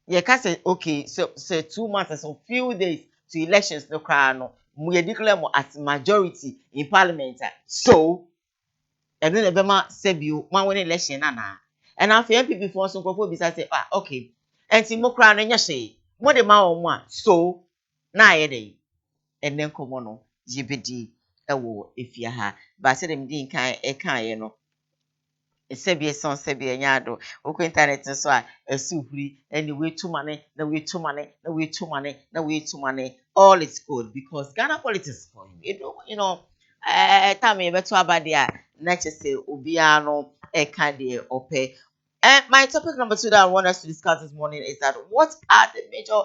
ye ka say okay so 2 months so few days to elections no kura no mo ye declare mo as majority in parliament so eno na be ma sebio ma won election na and after MPP for so nkofo bisa say okay enti mo kura no nya hye mo de ma wo mo so na ye den enen komo no yebedi ewo efia ha ba se dem din kan ye no sebie son sebie nyaado oko internet so a esuhuri any we too money na we too money all is good because Ghana politics for you time beto abade a na chese obia no e ka de ope. My topic number 2 that I want us to discuss this morning is that what are the major,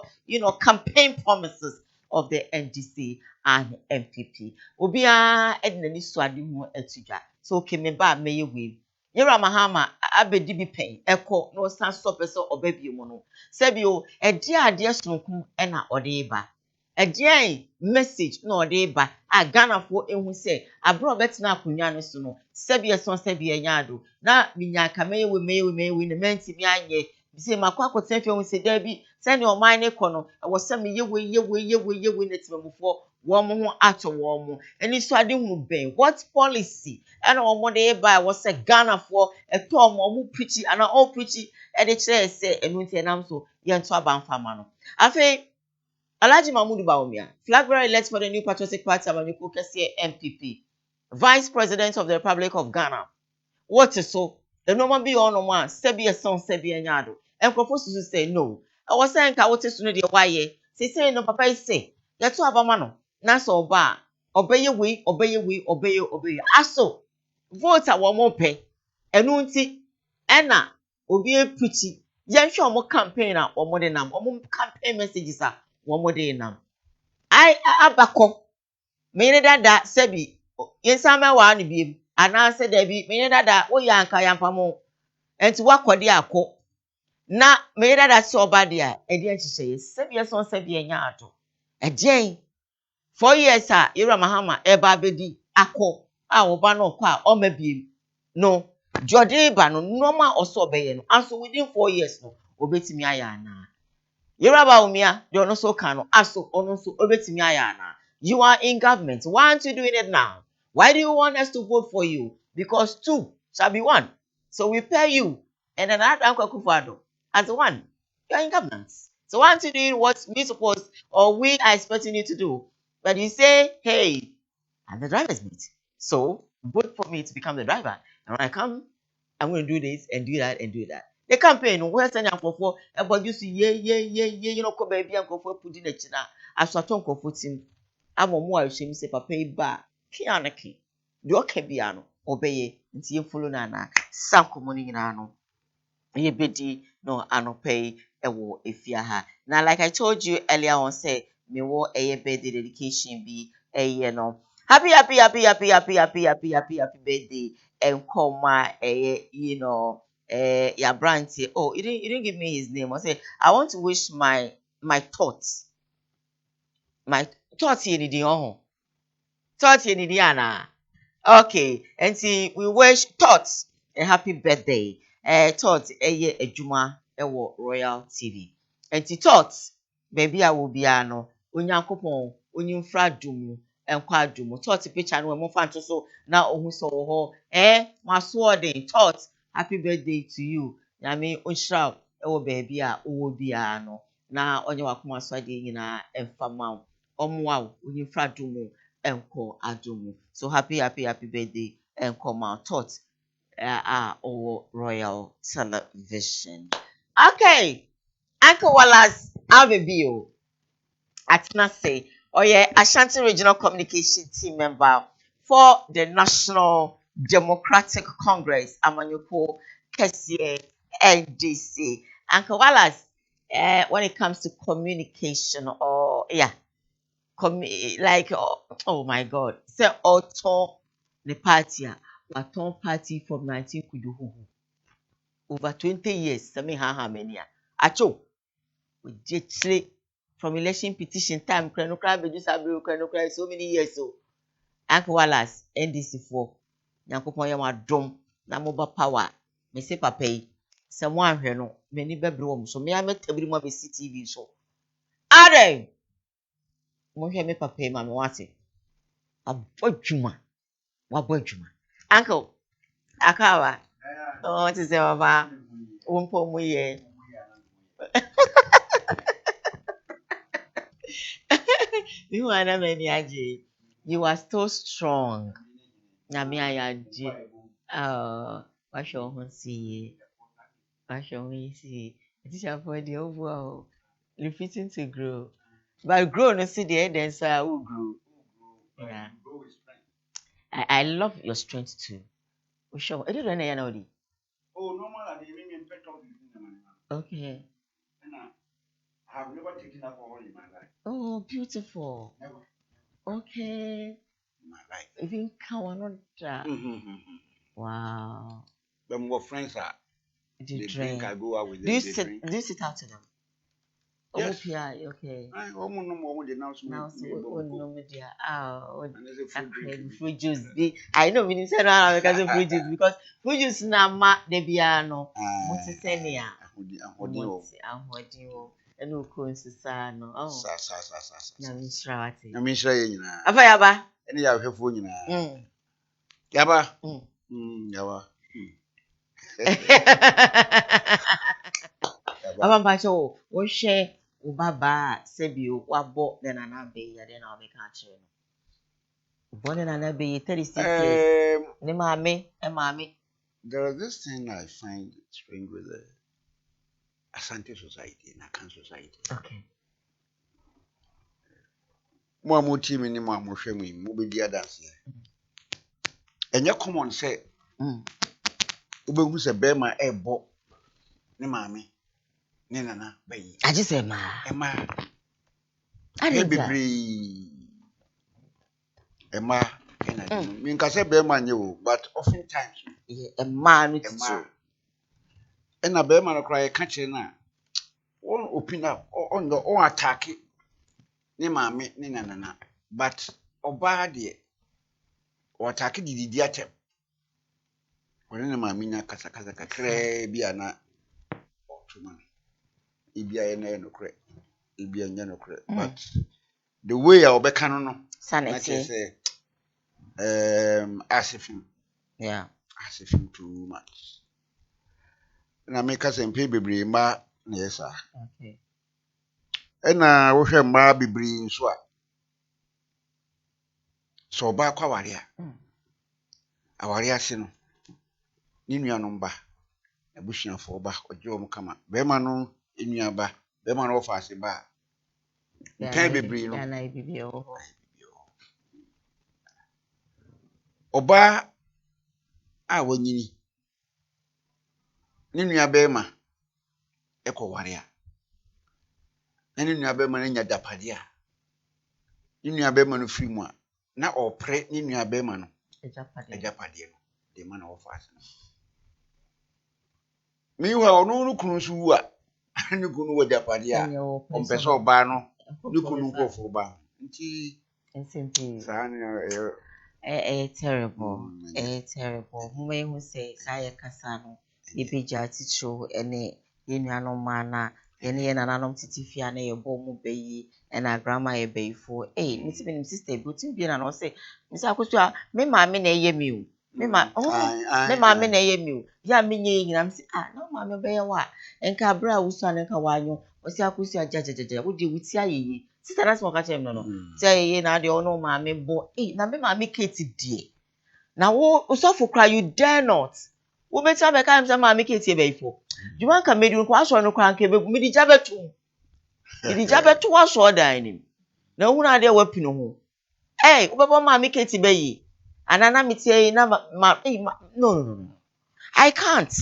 campaign promises of the NDC and MPP? Obia ednani swade mu etudwa. So okay me ba meye we. Yera mahama abedi bi pen eko no san stop so obabie mu no. Sebio ede ade sonkum e na ode ba. Again, message no dey ba a Ghana for ehun say abro betina akonya no so no sebi nyado na minya kamaye we ne menti mi anye bi say makwa akoten fi ehun say da bi say ne oman ne kɔ no wo say me ye we ne timamufo wo mo ho ato wo mo eni so ade hu ben what policy and wo dey ba wo say Ghana for eto mo preachy and all preachy e dey kire say enu nti enam so ye nto abanfama no afi Alhaji Mahmoud Bawumia, flag bearer elect for the New Patriotic Party Amanyoko Kese MPP, Vice President of the Republic of Ghana. What is so? The normal be on one, Sebi a son, Sebi a yado. And propose to say no. I was saying, I want to know the why. Say no, papa say, that's all about mano. Naso ba. Obey your way, obey you. Aso, vote a one more pay. Enunti, Anna, obi a pretty. Yan show more campaigner or more than more campaign messages are. One more day now. I abako. Me dada sebi. Yensama wa ni bi. Ana se debi. Me dada o ya anka yampa mo. Enti wakodi akọ. Na me dada se oba dia. Edi enchiche. Sebi yeson sebi enya ato. Ejien. 4 years Ira Mahama eba bedi akọ. A oba no kwa o mabiem. No. Jode ba no normal oso obeye no. And so within 4 years no obetimi aya na. Yeraba umia, they no so kano, aso, ono so obetimi ayana. You are in government. Why aren't you doing it now? Why do you want us to vote for you? Because 2 shall be 1. So we pay you. And then Uncle Kufado as 1. You are in government. So why aren't you doing what we suppose or we are expecting you to do? But you say, hey, I'm the driver's mate. So vote for me to become the driver. And when I come, I'm going to do this and do that and do that. The campaign, where's any for about you see, ko baby, and go for putting a china. As I talk of footing, I'm a more ashamed say, papa, ba, pianaki. Do okay, piano, obey, and see you follow Nana, some commoning ano. Ye biddy, no, ano pay, a war if ya ha. Now, like I told you earlier on, say, me war a birthday dedication be a no. Happy birthday, and call my your brand say, oh, you didn't give me his name. I say, I want to wish my thoughts in the thoughts in the Anna. Okay, and see, we wish thoughts a happy birthday. Thoughts a juma ewo Royal TV. And see thoughts, baby I will be ano. Unyankopon, unyumfra dumu, enkwa dumu. Thoughts picture no mo fanto so na ohun so ho. Maswording thoughts. Happy birthday to you. Nyame unshra ewo baby a owo bia no. Na onye wakoma so ade nyina emfama. Omwa unyumfra dumu. Enko adumu. So happy birthday Enko my thoughts or Royal Television. Okay. Uncle Wallace Avebio at Nase or Ashanti Regional Communication Team member for the National Democratic Congress Amanyoko Kesie NDC. Uncle Wallace when it comes to communication or like oh my god say auto the party waton party from 19 kujuhu over 20 years say me how many acho we jechile from election petition time krenokra beju sabe krenokra so many years so Uncle Wallace NDC for nyankopon ya wadom na moba power me say papa yi se mo ahwe no me ni bebre wo so me ametabiri mo be CTV so are mo hwe me papa yi ma me wate abodwuma wabodwuma uncle akawa oh what is baba umpo mu ye you wanna many aje you are so strong na me ayaje washo ho see teacher for the overall refusing to grow but grow no see the then so I will grow yeah I love your strength too. We sure. I don't know. Oh, normal, I mean, petrol. Okay. I have never taken alcohol in my life. Oh, beautiful. Never. Okay. In my life. Even Koowaa. Wow. When more friends are, They drink, I go out with them. Do you sit out to them? Yes. Okay. I almost no more now. Now, so no media. And there's a fruit drink. Fruit juice. I know we say no because of fruit juice because fruit juice na ma de bia no. Muti senia. Ahodi. Eno ko nsisa no. Oh. Sa. Na minshrawati. Na minshra ye nyina. Afa yaba. Ene ya hwefo nyina. Yaba. Yaba. Aba mpacho wo hwe wo baba sebio wabo de na na be ya de na obeka akire no. Born na na be 36 years. Ne maame. There is this thing I find strange with the Asante society and Akan society. Okay. Mo team ni mo hwe mo be dia dance. Enye common say obehu se be ma ebo ne maame ne nana bayi. Aje se ma. Ema. Ani Ema me nka say be ma nye o but oftentimes ema no tito. Ena be ma no kra ye ka kire na on open up on attack ne maame ne nana but oba de o attack didi atem wona ne maame nya kasa kakra bi ana otuma ibia ye na no kre ibia nya no kre but the way I obeka no sanity say asifim too much na make us pay bebre ma na yesa okay ena wo hwe ma bebre nso a so ba kwa ware a aware ase no ni nuanom ba abusuafo ba oje om kama be ma no enua ba be ma no ofa ase ba nkai bebre no na ibibio oba a wanyini ni nua be ma ekoware a ni nua be ma na nya dapade a ni nua be ma no firi mu a na opre ni nua be ma no ejapade no de ma na ofa ase no mi wa onu kunu su wu a ni kunu wo japade a on peso ba no ni kunu ko fo ba nti sa ni terrible mo me hu say sai kasa no ye beja titro ene ye nuanom mana ye nananom titifia na ye bo mu bayi ena grandma ye bayifo me ti be sister butin bi na no say me say akoso a me maame na ye mi o me maame na ye mi o ya me nye nyina me say na maame be ye wa enka bra wusu an enka wanyo o si akoso a jajajaja wo de wuti ayeye sister na smo ka chem no say ayeye na de ono maame bo na me maame Kate die na wo usofo kra you dare not wo beta be ka say maame Kate e bayifo you wan ka medu ko aso no kra nka be mi di jabetu aso dan ni na hu na de wapi no ho wo bebo maame Kate bayi anana metie na no I can't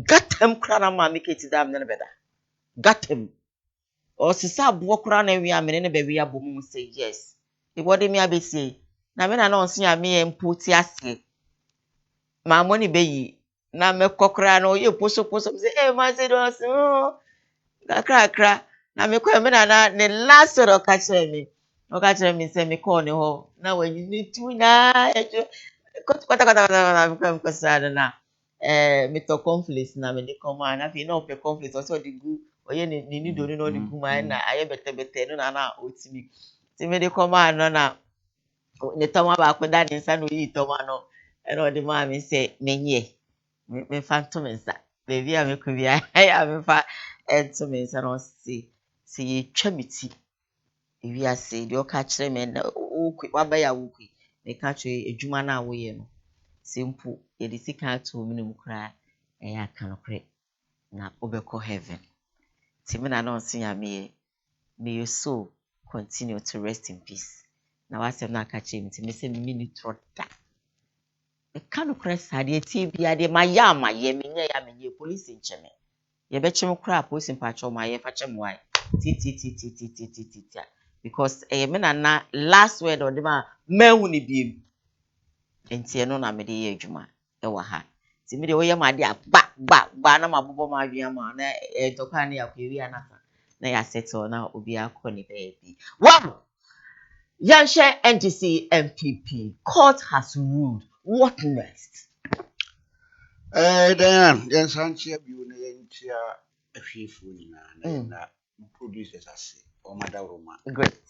got them kra na maame Kate dam na beda got him o sisa abo kra na wi amene ne be wi abom say yes e body me abesi na me na no nso ya me empoti ase ma money bayi na me kokra no ye poso say ma say do so kra na me kwa me na ne last ro ka kire me say me call ne ho na wanyi ni tu na ejo kota me kwa sada na me to conflict na me de come na fi na ope conflict so de gu oye ni do ni no de gu ma na aye bete no na otimi ti me de come na ne toma ba ko da ni nsa no yi toma no e no de ma me say menye me phantom nsa baby a me ko bia ya me fa to me nsa no si ye twamiti ewi ase de o ka kire me na okwi waba ya wokwi me ka kire edwuma na wo ye no simple ye de sika to me no kra ya kanokre na obeko heaven ti me na no nsi ya me may your soul continue to rest in peace na wasem na ka kire me ti me se me ni troda Can you press Sadia TB? De my yama, ye me police in Cheme. Ye bet you crap, police in patch on my fetchem why. Because a man na last word or the man, me be. Enti no na me de ye adwuma e wa ha ti me de wo ye ma de ba na mabobo ma adwuma ma na to kan ya kwawi anaka na ya settle na obi akọ ne baby wow Yanshe NGC MPP court has ruled what next Diane, yan sanchi abiu na yanchia ahwefo nyina na producers ase o madaroma great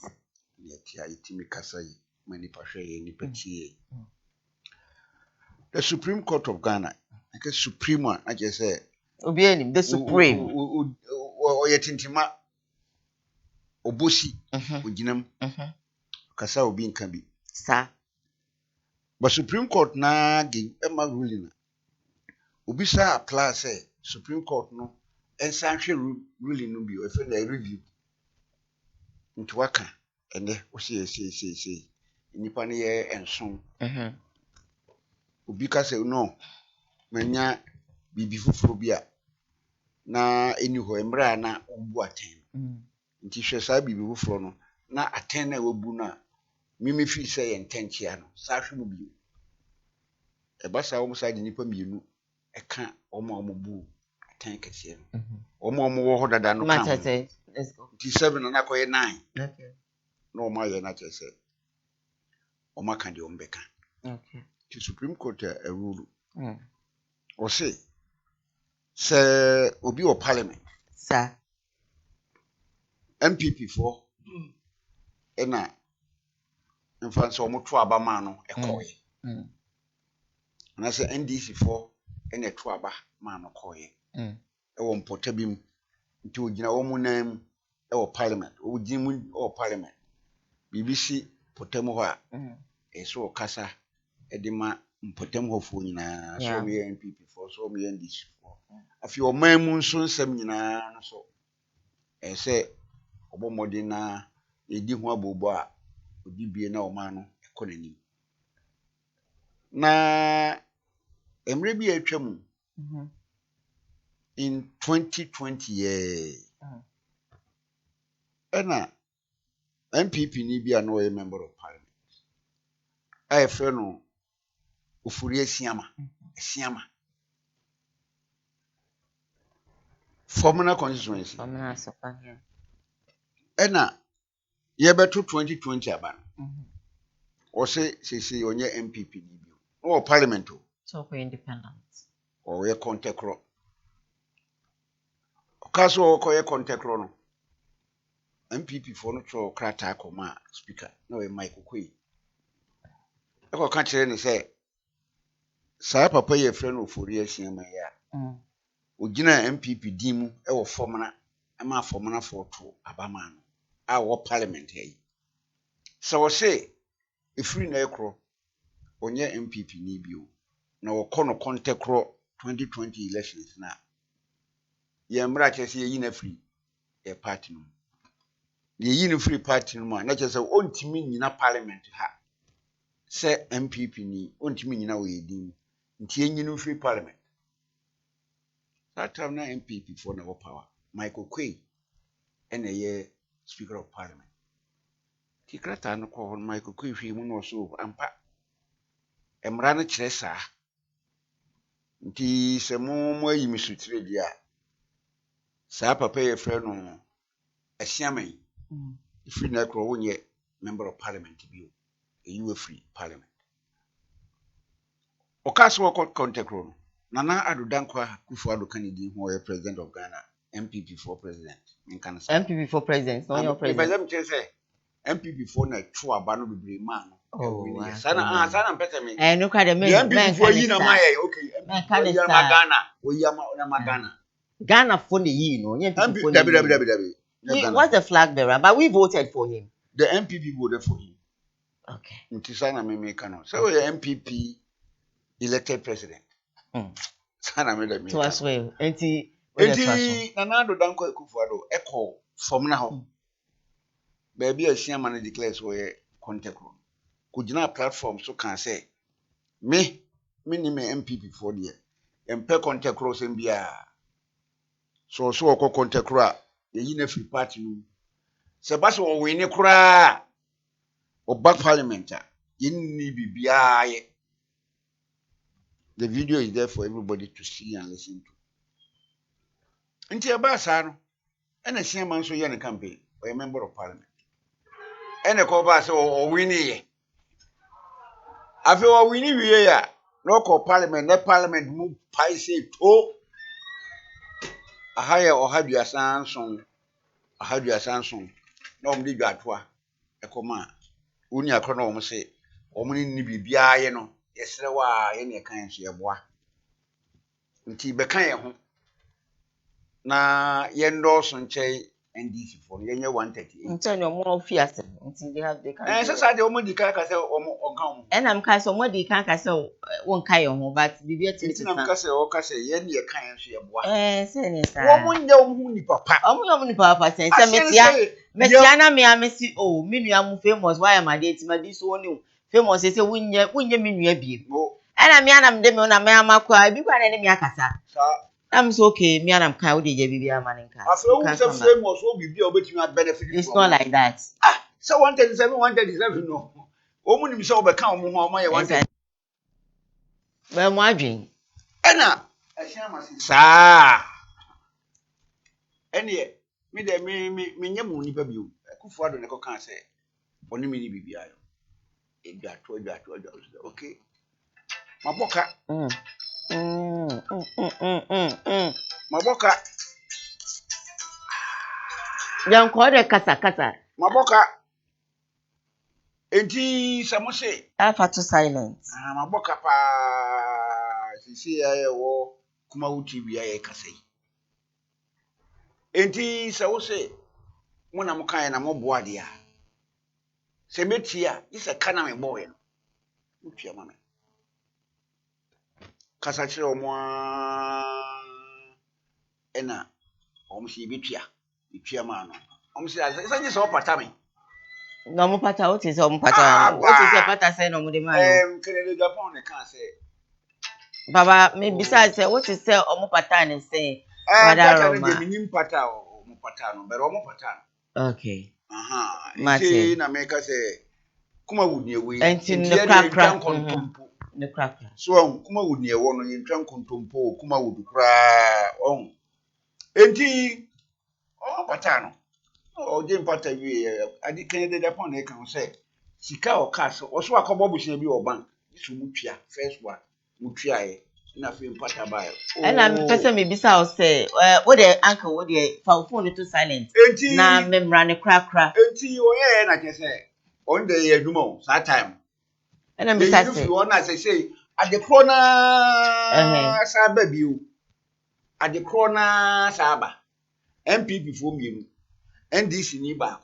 yetia itimi kasa yi manipa hwe ye nipa tie the Supreme Court of Ghana like supreme one I just say obi enim the supreme o yetintima obosi oginam kasa obi nka bi sa but Supreme Court na give ema ruling obi sa apply say Supreme Court no ensanhwe ruling no bi o fe na review nti waka ene o se nipa ne ye enson obi ka say no manya bibi fufuro bi a na eni ho emra na obu aten nti hwe sa bibi fufuro no na aten na wabu na mimi fi say ye ntenchia no sa hwe mu bi e ba sa wo sa de nipa mienu eka omo bu aten kese no omo wo ho dada no kan let's go nti 7 na koye 9 okay no ma ye na chese o maka de ombeka okay the Supreme Court a rule o say obi o parliament sir MPP for ena mfa so mo to aba ma no ekoye na say NDC for ena to aba ma no koye e wo mpota bim nti ogina wo mu nam e wo parliament o gimu o parliament BBC potem ho a so kasa edima mpotem ho fo nyina so me MPP for so me NDC for afi o mamu nso nsam nyina no so say obomodi na edi ho abobo a odibie na o ma no ekonani na emre bi atwam in 2020 ena MPP ni bi no a member of parliament I fe no ofuri asiama formula constituency formula sopa here ena ye beto 2020 aba o se onye MPP ni bi o parliament o so for independent o ye contekro o kaso o ko ye contekro no MPP for no tro krata akoma speaker no e Michael Kwei e ko ka kire ni say sa papa ye frɛ no ofori asiama ya ogina MPP dimu e wo formula ama formula for to abama no a wo parliament yi so wo say efiri na ekro onye MPP ni bio na wo kono contekro 2020 elections na ye mra chese ye yina free e party no ye yina free party no ma na chese ontimi nyina parliament ha se MPP ni ontimi nyina wo yedin nti enyinu free parliament that time na MPP for na power Michael Kwei ene ye speaker of parliament ti krata no ko Michael Kwei hwe mu no so ampa emra no kire saa nti se mo ayi misutire dia saa papa ye frɛ no asiaman free na kro wonye member of parliament bio you free parliament o kaso ko contekro no nana adodankwa kufu ado kanidi ho ye president of Ghana MPP for president nkan say MPP for president no your president MPP for na two aba no bebre ma no oh sana mpete me no kwa de men MPP for yi na ma ye okay MPP for na Ghana o yi na Ghana Ghana for the yi no MPP for Dabi what's the flag bearer but we voted for him the MPP voted for him okay nti sana me kano so we MPP elected president sana me da me to as well enti nana adodankwa kufu ado eko from na ho baby asiama no declare so ye contact ko gina platform so kan say me minimum MPP for the MP contact cross MBA. So ko contact cross the yin free party no. Sebasa o win kura o back parliament yin ni bibia ye. The video is there for everybody to see and listen to. Nti aba sa no, na Siaman so ye ne campaign, or a member of parliament. And a ko ba so o win ye. Afi o win wi ya, no call parliament, na parliament move pai say to a higher or Haduasan song, a Haduasan song. No mdi dwatoa e koma. Uni akro no mo say, o mo ni bibia ye no, yesre wa ye ne kan so ye boa. Nti be kan ye ho. Na yendorso nche NDC for yenye 138. Nti no mo fiase. Nti they can. So say omo di kan ka say omo onkan ho. And I'm ka so mo di kan ka say won kai yo ho but bibia ti Nti nam ka say o ka say ye ne kan so ye boa. Say ni sa. Wo mo nya omo ni papa. Omo yo mo ni papa say metia na me amesi o me nua mu famous why am I dey ti ma di so oni famous say wunye me nua biem. Ana me anam de me na me amakwa bi kwa na ne me akasa. I'm so okay. Me and I'm kind of the baby amaninka. Famous will be obetumi benefit. It's not like that. So 137 no. Omu ni so obeka omu ho omo ye 137. Well, mo adwen. Ena ehia masi. Sa. Ene me de me nyam nipa biu. Akufo ado ne ko kan say oni me ni bibia yo. Edwato. Okay. Maboka. Maboka. Yan ko de kasa. Maboka. Enti samose. Alpha to silence. Maboka pa. Sisi ya wo Koowaa TV ya kasai. Enti samose. Muna mukan na moboa dia. Semetia isa kana me boy no. Mutia mama. Kasa kire omo ena omsi bitua. Bitua ma no. Omsi isa nyi so pata me. No mo pata o ti se omo pata. O ti se pata say no mo de ma no. Kene Japan ne kan say. Baba me besides say what is say omo pata ne say. Pata ne de minim pata omo pata no. But omo pata. Okay. Mate na make say Koowaa would near we. Enti ne crack. Ne crack. So Koowaa would near one in tran kontompo Koowaa would cry on. Enti oh patano. Oh Jim Pata we adi Kennedy Japan e kan say sika o cash so akobo busia bi o bank. Isu mutua first one mutua e na fe Pata buy. And I'm person me bisa o say what the uncle what the phone to silent. Na memra ne crack. Enti o ye na ke say on the eduma that time. And I'm bisa say you wanna say at the corner saba biu at the corner saba MPP for me NDC ni ba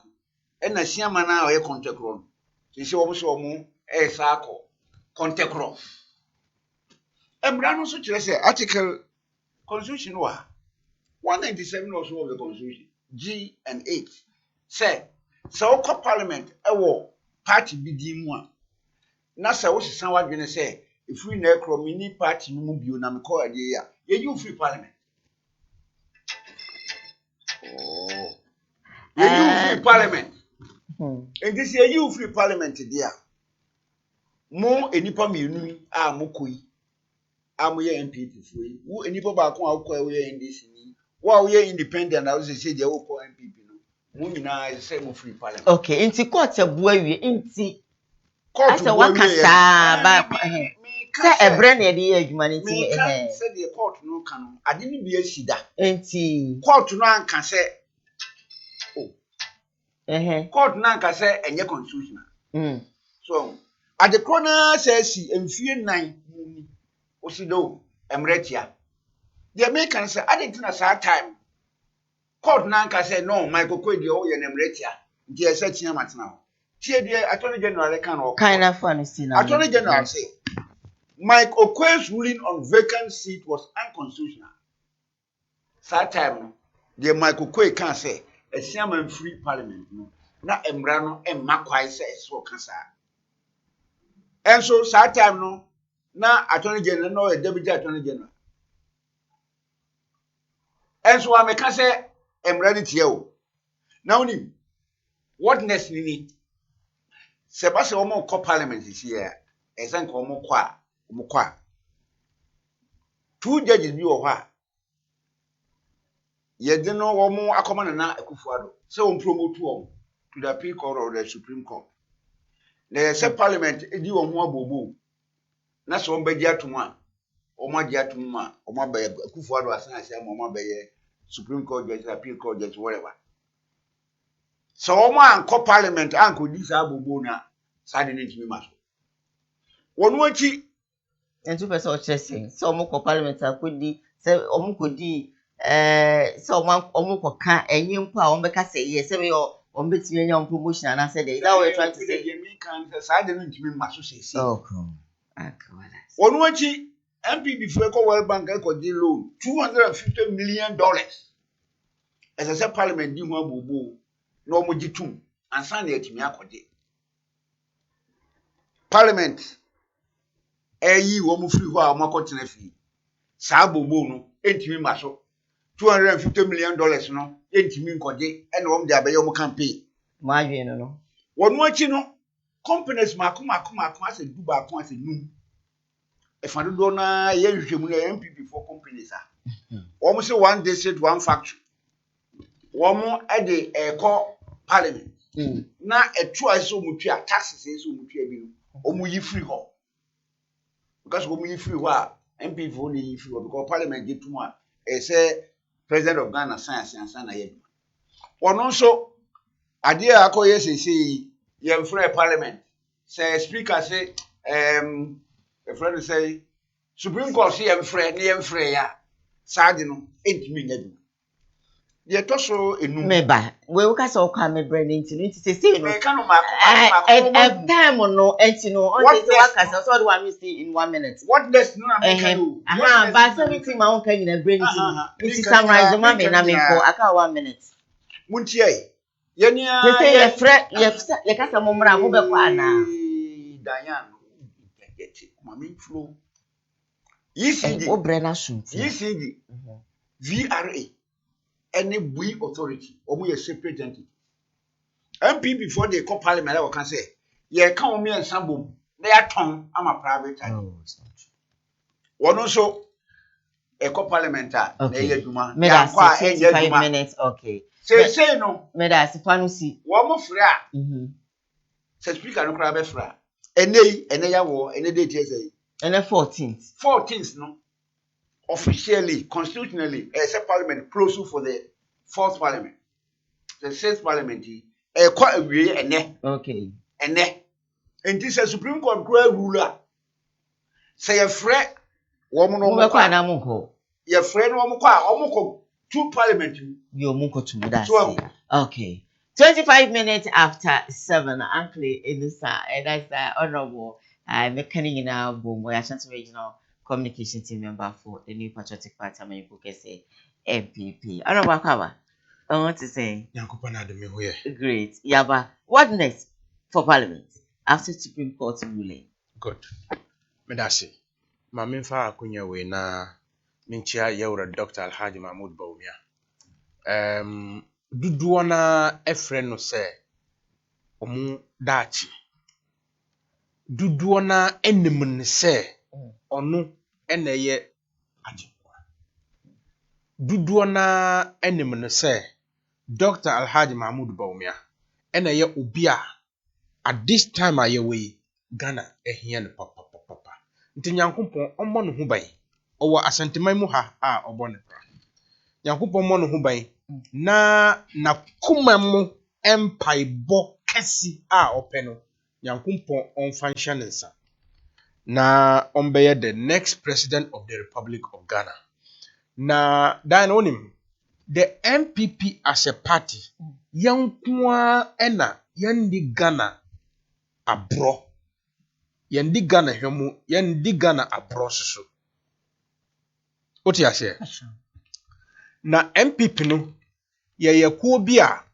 and na Siaman na o ye contact ron say omo sako contact ron embrano so kire say article constitution wa 197 also of the constitution G and H say so parliament e party bi di mu a na say wo sisan wadwene say if we na ekro mini party no mu bio na me call ade ya you free parliament you free parliament and this year you free parliament dia mo enipa mienu a mo koi a mo ye MPP foi wo enipa ba ko a ko ye NDC ni wo ye independent na wo say dia wo ko MPP no mo nyina say mo free parliament. Okay inti court abua wi inti court wakasa ba say ebre na de adwuma ni nti say the court no kan ade ni bi asida inti court no anka say court no anka say enye constitutional so at the corner says emfie 9 muni osido emretia the American say I didn't know that time court no anka say no Michael Kwedi o ye emretia nti e say tia matena tie de attorney general kan o kind of fun see now attorney general say Mike Okwe's ruling on vacant seat was unconstitutional. That time, the Mike Okwe can say, a Siaman free parliament, no, not Embrano and Makwai says so cancer. And so, that time, no, na attorney general no e deputy attorney general enso a meka say emready tie o na oni what next ni se ba se omo ko parliament this year esan ko omo kwa two judges bi wo ha ye de no omo akoma na Akufo-Addo se on promote to the appeal court or the Supreme Court na se parliament edi wo ho abobo na so on begi atom a omo agi atom ma omo ba Akufo-Addo asan ase ma omo ba ye Supreme Court judge appeal court judge whatever so omo anko parliament anko di sa abobo na sa de ntimi ma so wonu achi and 2% chasing so mo parliament akodi say omo kodi so omo ko ka enyi mpo a omo beka say yes say omo betimi enya promotion and say is that what you're trying to say me kan say sa de ntimi ma so say oh come akwala wonu achi MP before ko World Bank ko di loan $250 million as I said parliament di ho abobo na omo gitum ansa na yatimi akode parliament eyi wo mu free ho a omo akotena fi sa abobo no entimi ma so $250 million no entimi nkode e na omo de abaye omo campaign ma adwe no wonu achi no companies makoma ase duba akon ase num e fa do na ye hwehwemu na MPP for companies a omo say one district one factory womo e de eko parliament na etu ase omo tua taxes ase omo tua bi no omo yi free ho because omo yi free ho a MPP for yi free ho because parliament get too a e say president of Ghana science na ye wono so ade a akoye sese ye free parliament say speaker say a friend say Supreme Court say ye free ya saade no entimi ngadu ye to so enum meba we ka so ka me brand nti say no me ka no makoma time no enti no on say waka so do want me see in 1 minute what next no na me ka do ba so meeting ma on ka nyina brand nti summarize ma me na me ko aka 1 minute muntie ye nia ye ka sa mo mra mo be kwa na Diane get ma me flow ECD o brand sunti ECD VRA any we authority omo ye separate entity MP before they call parliament I can say ye ka omo ye nsabom na ya ton ama private wono so e call parliament a na ye adwuma ya kwa 25 minutes okay say no me da se fa no si wo mo frɛ a say speaker no kra be frɛ ene ya wo ene date say ene 14th no officially constitutionally as a parliament close for the fourth parliament the sixth parliament e kwa awie ene okay ene enti say Supreme Court go ruler say ye frɛ wo mo no mo kwa na mo ko ye frɛ no mo kwa o mo ko two parliament yo mo ko tumu da say okay 25 minutes after 7 actually in this and that's honorable mechanic now boom we are regional communication team member for the New Patriotic Party America say MPP honorable Koowaa I want to say great yaba what next for parliament after Supreme Court ruling good medasi ma memfa akunya we na minchia yewra Dr. Alhaji Mahmoud Bawumia duduo na efre no se omu dachi duduo na enim ne se onu eneye ajekwa duduo na enim ne se Dr. Alhaji Mahmoud Bawumia eneye obi a at this time ayewe Ghana ehia ne papa nti nyankopon ommo no hu ban owo asanteman mu ha a obo ne pra nyankopon mo no hu ban na nakoma mu empaibo kesi a openo nyankopon onfansha nensa na ombeye the next president of the Republic of Ghana na danonim the MPP as a party yankwa ena yandi Ghana abro yandi Ghana hwemu yandi Ghana abro soso oti ase na MPP no ye kuo bi a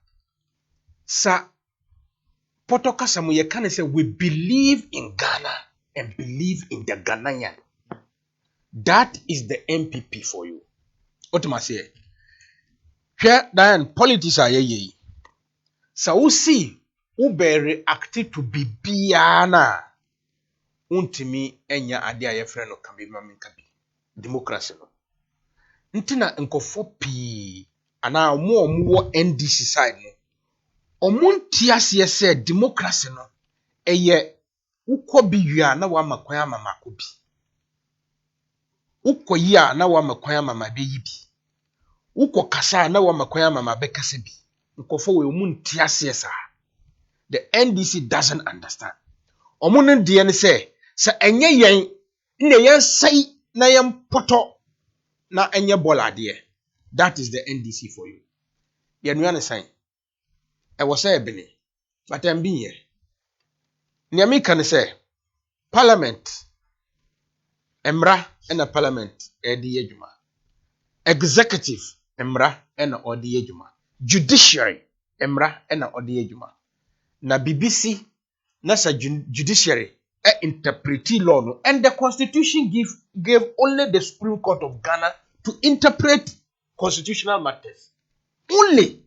sa potokasa mu ye kan say we believe in Ghana and believe in the Ghanaian. That is the MPP for you. What am I saying? Here, then politics are ye. So we see who be reacted to be biana. Untimi enya ade a yefre no kabi mami kabi. Democracy no. Ntina nkofo pi ana omo NDC side no. Omunti ase say democracy no eye ukọ bi wia na wa makwan ama makobi. Ukọ yi a na wa makwan ama mabe yi bi. Ukọ kasa na wa makwan ama mabe kasa bi. Nkofo we omunti ase sa. The NDC doesn't understand. Omunen de ne say enye yen na yen sai na yen poto na enye bola de. That is the NDC for you. Yen wan sign. I was say bini. But I'm being here. Niami can say Parliament Emra and a Parliament edi ejuma. Executive Emra and a odi ejuma. Judiciary Emra and a odi ejuma. Na BBC na sa judiciary interpreti law no, and the constitution gave only the Supreme Court of Ghana to interpret constitutional matters. Only.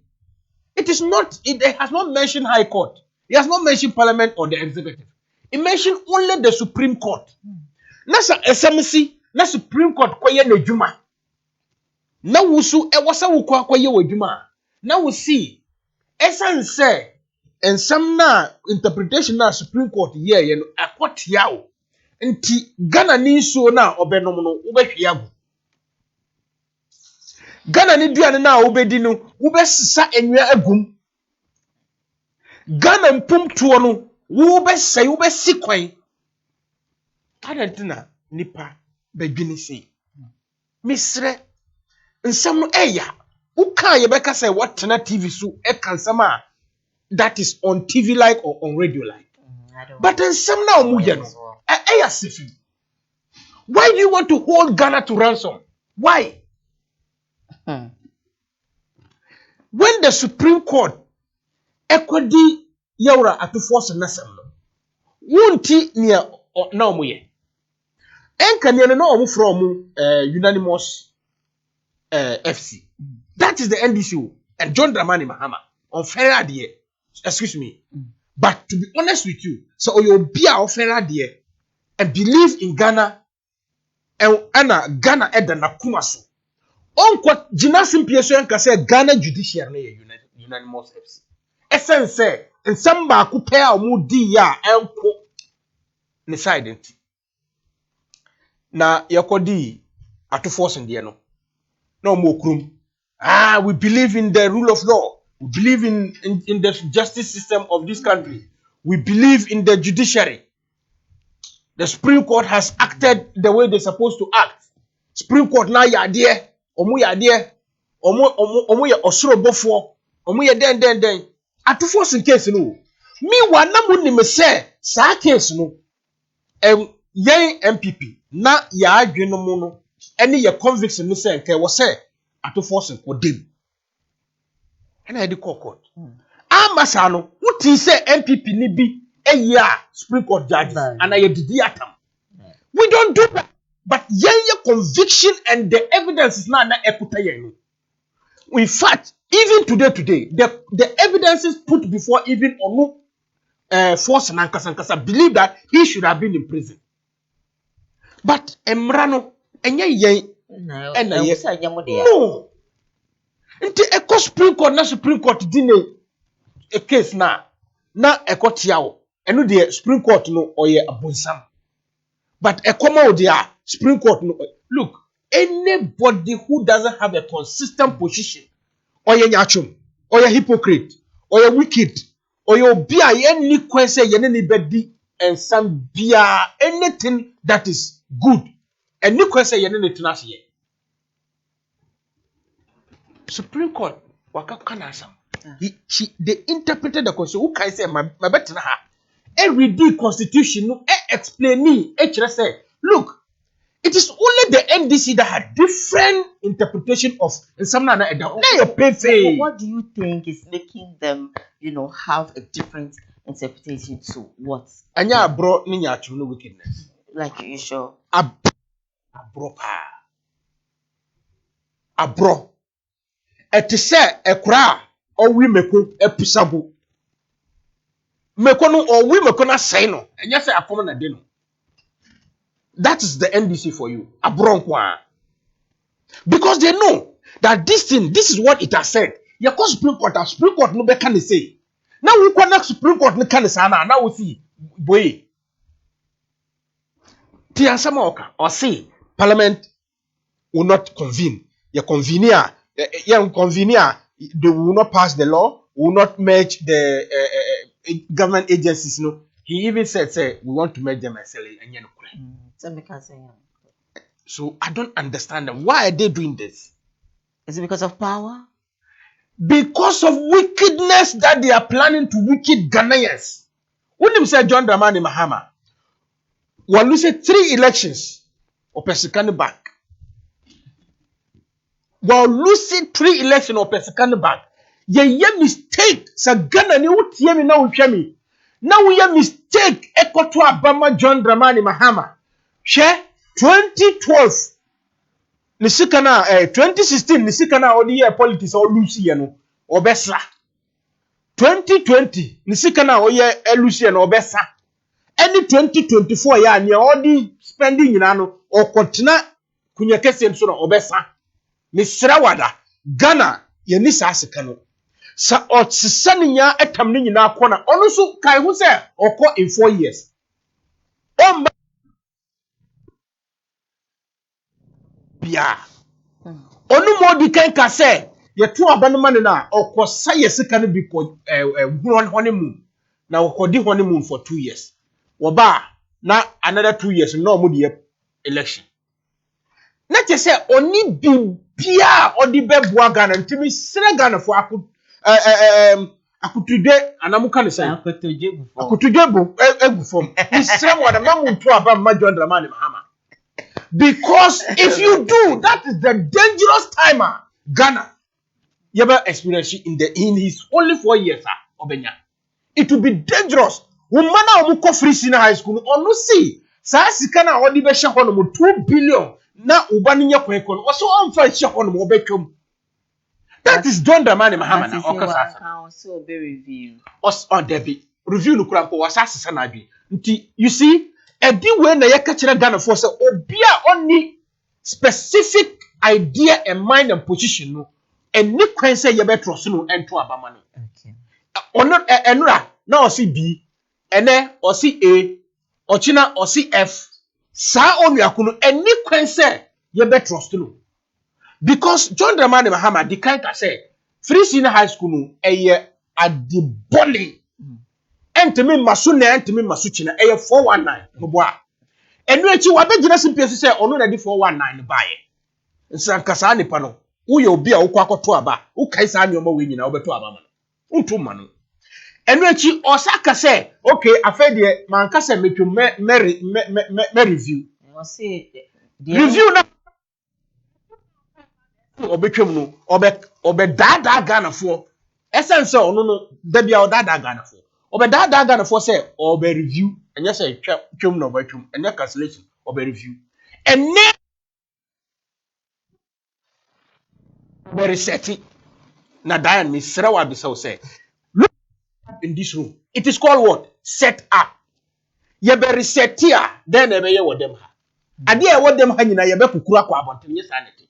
It has not mentioned High Court. It has not mentioned Parliament or the Executive. It mentioned only the Supreme Court. Nasa SMC, na Supreme Court kwaye na juma. Na wusu wasa wukwa kwaye wa juma. Na wusi esan say and some na interpretation na Supreme Court ye no akot yawo. Nti Ghana ni so na obenom no ubehwiagu. Ghana ni duane na obedi no ubesisa enwa agum. Ghana mpumtuo no ubesai ubesi kwan. Adantina nipa bedwini sei. Misre nsam no eya. Uka ye beka say what na TV so e kan sama that is on TV like or on radio like. But nsam na omuye no eya sifi. Why do you want to hold Ghana to ransom? Why? When the Supreme Court ekwadi yawra atu force nasam no. Wunti nia na omuye. Enka nia no omu from unanimous FC. That is the NDC and John Dramani Mahama on fair dear. Excuse me. But to be honest with you, so you'll be our fair dear and believe in Ghana and Ghana eda na kumaso. Onko jina simpieso enka say Ghana judiciary na unanimous FC. Essence say in some ba ku pair omu di ya enko ne side nti. Na yakodi atu force ndiye no. No more krum. We believe in the rule of law. We believe in the justice system of this country. We believe in the judiciary. The Supreme Court has acted the way they're supposed to act. Supreme Court na ya there. Omu ya there. Omu ya osuro bofo. Omu ya den. Atu force in case no. Me wana mu ni me say sa case no. Yen MPP na ya adweno mu no. Any your conviction no say nke wo say atu force ko dem. And I call court. Amasano, what is say MPP ni bi a year Supreme Court judges and I did atam. We don't do that. But your conviction and the evidence is not ekutayen. In fact, even today, the evidences put before even Onu Force and Ankasankasa believe that he should have been in prison. But Emrano, and no. Nti eko Supreme Court dine a case na eko tiawo eno de Supreme Court no oye abonsam. But ekoma dia Supreme Court no look, anybody who doesn't have a consistent position oye nyachum oye hypocrite oye wicked oye obi a ye ni kwen say ye ni bedi and some bia anything that is good and ni kwen say ye ni tinase ye. Supreme Court waka kanasa. They interpreted the constitution. Who can say my better ha? Every day constitution no explain me. Say, look, it is only the NDC that had different interpretation of some What do you think is making them, have a different interpretation to what? Anya abro ni nya atwum no wickedness. Like you sure? Abro pa. Abro. Eti se ekura owi meko episabu. Meko no owi meko na sei no. Enya se akom na de no. That is the NDC for you. Abro kwa. Because they know that this is what it has said. You call Supreme Court no be can say. Now we connect Supreme Court no can say now we see boy. Ti ansama oka or say Parliament will not convene. You convener, they will not pass the law, will not merge the government agencies. No, he even said, "Say we want to merge them and sell it." So I don't understand them. Why are they doing this? Is it because of power? Because of wickedness that they are planning to wicked Ghanaians. When him say John Dramani Mahama, we lose 3 elections or Pesikani back. While losing 3 elections or Pesikani back, ye mistake. Sa Ghana ni uti yemi na uchemi. Now we have mistake. Eko to Abama John Dramani Mahama. She 2012. Nisikana 2016 nisikana odi year politics or lucy no obesa. 2020 nisikana oye elusi no obesa. Any 2024 ya ni odi spending no okotina kunyekese nso no obesa. Misra wada Ghana ye ni sa asika no sa otsesa nya etam ni nyina akona ono so kai hu se okọ in 4 years o bia onu modi kan ka se ye to abanoma ne na okọ sa ye sika no bi ko honeymoon na okọ di honeymoon for 2 years wo ba na another 2 years no mo di election na che se oni bibia odi bebua Ghana ntimi sere Ghana fo akutude anamuka ne sai akutuje bu egu fom isere mo da mamu to aba ma John Dramani Mahama. Because if you do, that is the dangerous timer Ghana ever experienced in his only 4 years obenya. It will be dangerous. Umana omuko free senior high school onu see sa sika na odi be hye hono mo 2 billion na ubani nya kwekon oso onfa hye hono mo betwom. That is John Dramani Mahama na okasa so be review os on debi review no kura ko wasase na adwi nti you see edi we na yeka kire Ghana for say obi a oni specific idea and mind and position no eni kwen say ye betro so no ento abama no okay ono enura na osi B ene osi A ochina osi F sa onuako no eni kwen say ye betro so no because John Dramani Mahama the kind ka say free senior high school no eye adibole entimi masu na entimi masu china eye 419 no boa enu echi wa begina simpesi say ono na di 419 ne baye nsanka sa nipa no wo ye obi a wo kwa akoto aba wo kai sa anyoma we nyina wo beto aba ma no ntu ma no enu echi osaka say okay afedie manka say metwum me review o say review na obetwam no obe dada Ghana fo essence ono no da bia dada Ghana fo obe dada Ghana fo say obe review enya say twam no obetwam enya cancellation obe review enne obe reset na Diane me srewa be say look in this room it is called what set up ye be reset here then e be ye wodem ha ade e wodem ha nyina ye be kukuru akwa abonten ye sanete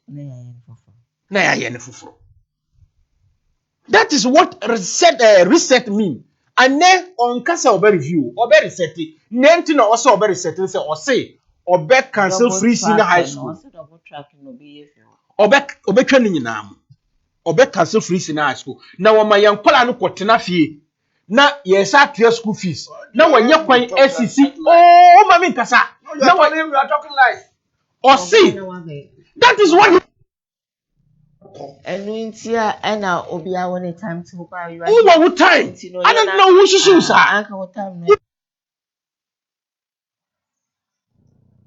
na ya ye ne fufuro. That is what reset mean. And then on kasa obe review, obe reset. Nenti na also obe reset say or say obe cancel free senior high school. Double tracking no be Obe twani nyina am. Obe cancel free senior high school. Na wo ma yankola no kwotena fie. Na ye sa clear school fees. Na wanya kwan SCC. Oh mami kasa. No, we are talking lies. Or see. That is what Enuntia ena obi a one time to buy you. Who time? I don't know who she sir. Anka what time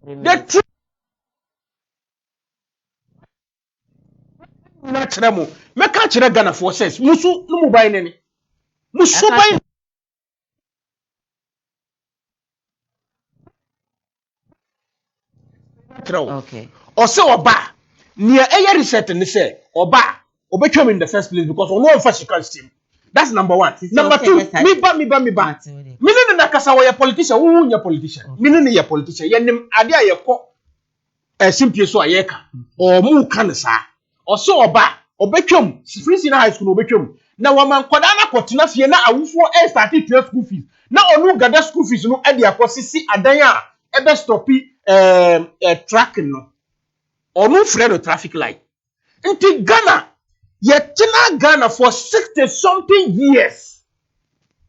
The na kyerɛ mo mɛka kyerɛ Ghana for says musu no mu ban ne musu ban Okay. Or so oba near a reset and say oba obetwam in the first place because no first can steam. That's number one. Number two, me ba. Meaning na kasa we politician, who nya politician. Meaning ye politician. Ye nim ade aye ko simpie so ayeka. Or mu kan sa. Or so oba obetwam free senior high school obetwam. Na waman kwada na kwotena fie na awufo start to school fees. Na onu gada school fees no e de akosisi adan a ebe stopi tracking no. Onu frɛ no traffic light. Inti Ghana, yetina Ghana for 60 something years,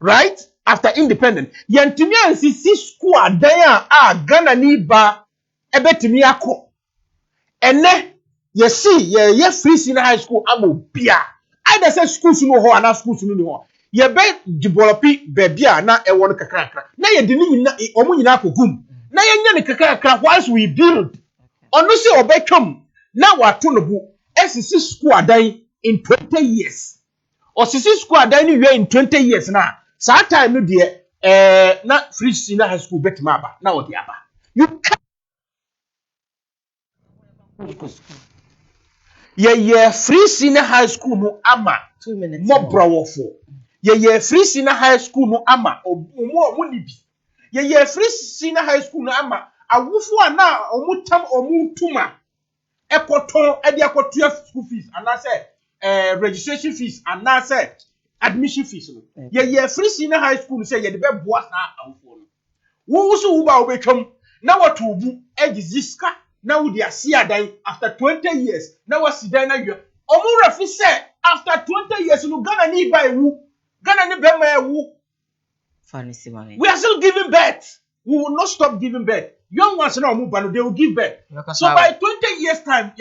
right? After independence, yentimi ansisi school adan a Ghana ni ba ebetimi akɔ. Ene ye free senior high school amo bia. Either say schools no ho ana schools no ho. Ye be developi bebia na ewo no kakra. Na ye de ni nyina omo nyina akogum. Na ye nya ne kakra once we build. Ono se obetwam na wato no bu SC school adan in 20 years. Or sisi school adan ni in 20 years na. Sa time no de na free senior high school betima aba na odi aba. You can't ye free senior high school no ama 2 minutes mo brawofo. Ye free senior high school no ama omo ni bi. Ye free senior high school no ama awufo ana omutam omutuma ekoton e de akotua school fees and I say registration fees and I say admission fees no. Ye free senior high school say ye de be boa na awufo no. Wo so wo ba obetwam na watobu egiziska na wo de asiadan after 20 years na wasidan na yu omo refi say after 20 years no Ghana ni ba ewu Ghana ni be ma ewu fancy money. We are still giving birth. We will not stop giving birth. Young ones now move, but they will give birth. So by 20 years time,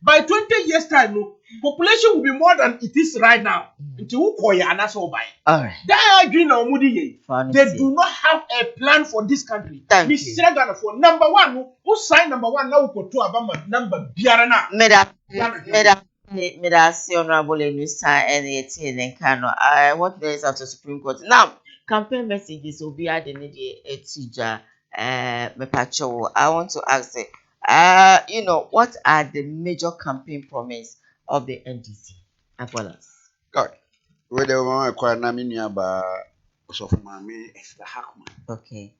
by 20 years time, no population will be more than it is right now. Until Koya and that's all by. All right. They agree now, Moody. They do not have a plan for this country. Thank you. For number one, who signed number one now? Go to Abama number Biarana. Meda honorable Nusa and the Kano. I want this after Supreme Court. Now, campaign messages will be added in the teacher. Mepacho, I want to ask what are the major campaign promise of the NDC as well as? God, whether one acquire Namini ba of Mammy is the Hackman. Okay.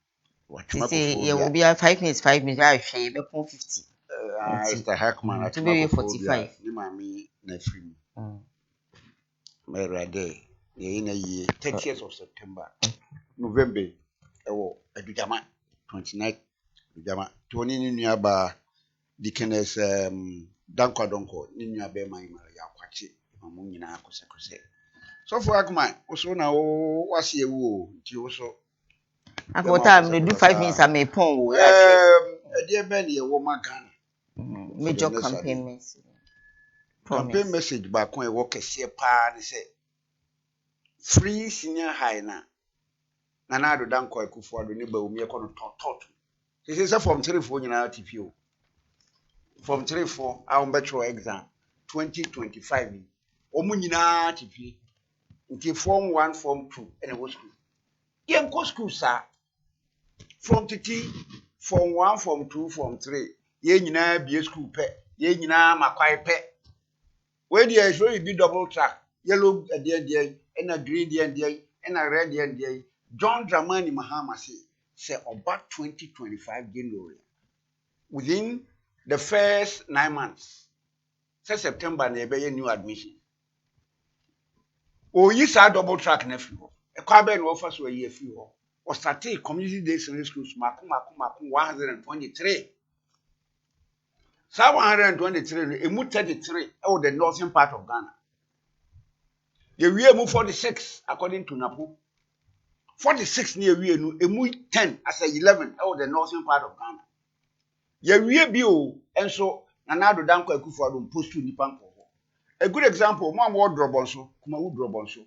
What you say it will be 5 minutes, I share 50. It's the Hackman to be 45. Mammy, Nefrim. Mera day, in a year, 30th of September, November, a Dujama, 29th, Dujama, 20 Niaba, Dickenes, Donko, Nina Bema, Yaquachi, Mamuna, Cosacose. So for Akman, also now, what's your woo, Tioso? At what time they do 5 minutes, I may pong. A dear Benny, a woman can. Major campaign message. Campaign message back when I walk a sea pan, say, free senior high na. Nana do danko ekufu ado ne ba omi ekono tot. This is from 3-4 nyina TPO. From 3-4 a on betro exam 2025. Omu nyina TPO. Nti form 1 form 2 ene wo school. Yen ko school sa. From titi form 1 form 2 form 3 ye nyina bie school pe. Ye nyina makwai pe. We dey show you be double track. Yellow there and a green there and a red there. John Dramani Mahama say about 2025 January. Within the first 9 months, say September, they be new admission. Oh, you saw double track nephew. A carbon offers were a few. Or started community days in schools, Makum 123. So 123, a move 33 out the northern part of Ghana. The year move 46 according to Napu. 46 near we no emu 10 as a 11 out the northern part of Ghana. Ye we bio and so nanado danko ekufu ado post to nipa nko. A good example, mo am wardrobe onso, kuma wardrobe onso.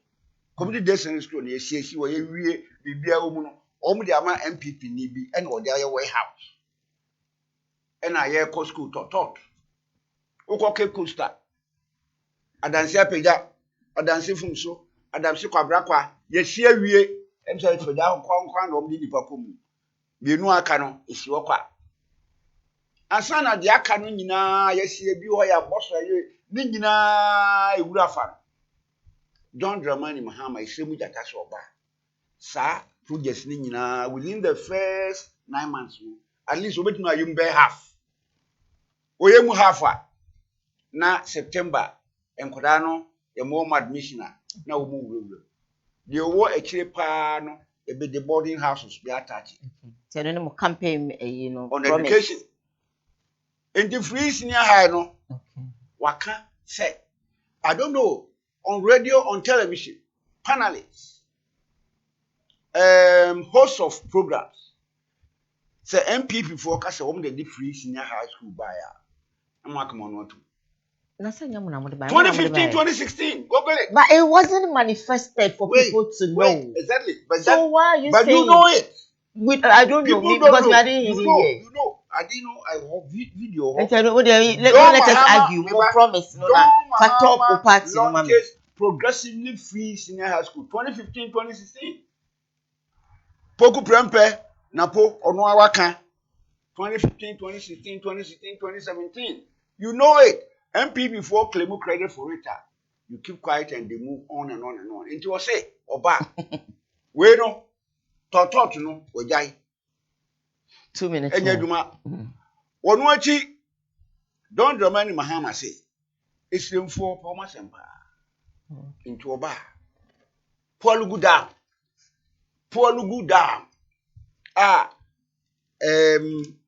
Community days in school ye siesi wo ye wie bibia wo mu no, omu de ama MPP ni bi and wo de aye warehouse. And aye ko school tot. Ukoke coaster. Adansi apega, adansi funso, adansi kwabrakwa, ye sie wie em say to da kwan na omdi nipa komu bienu aka no esi okwa Asana de aka no nyina yesie bi ho ya boso ye ni nyina ewura fa. John Dramani Mahama isemu jata so ba. Sa projects ni nyina within the first 9 months at least obetumi ayum be half. Oyemu half na September enkoda no ye mo admission na wo mu wura. The wo ekire pa no e be the boarding houses be attached. So no campaign on promise. Education. In the free senior high no. Okay. Waka say I don't know on radio, on television, panelists, hosts of programs. Say MPP focus on the free senior high school buyer. I'm not coming on to. 2015, 2016. Go get it. But it wasn't manifested for people to know. Exactly. But so why are you but saying? You know it. I don't know because we didn't even hear. You know. I didn't know. I have video. Let us argue. We promise. Launches progressively free senior high school 2015, 2016. Poku prempe napo ono awaka 2015, 2016, 2016, 2017. You know it. MP before claim credit for it. You keep quiet and they move on and on and on. Into you say oba. We no talk no ojai. 2 minutes. Enyaduma. Wonu achi Don Dramani Mahama say Islam for Thomas Empire. Into oba. Paul Dam.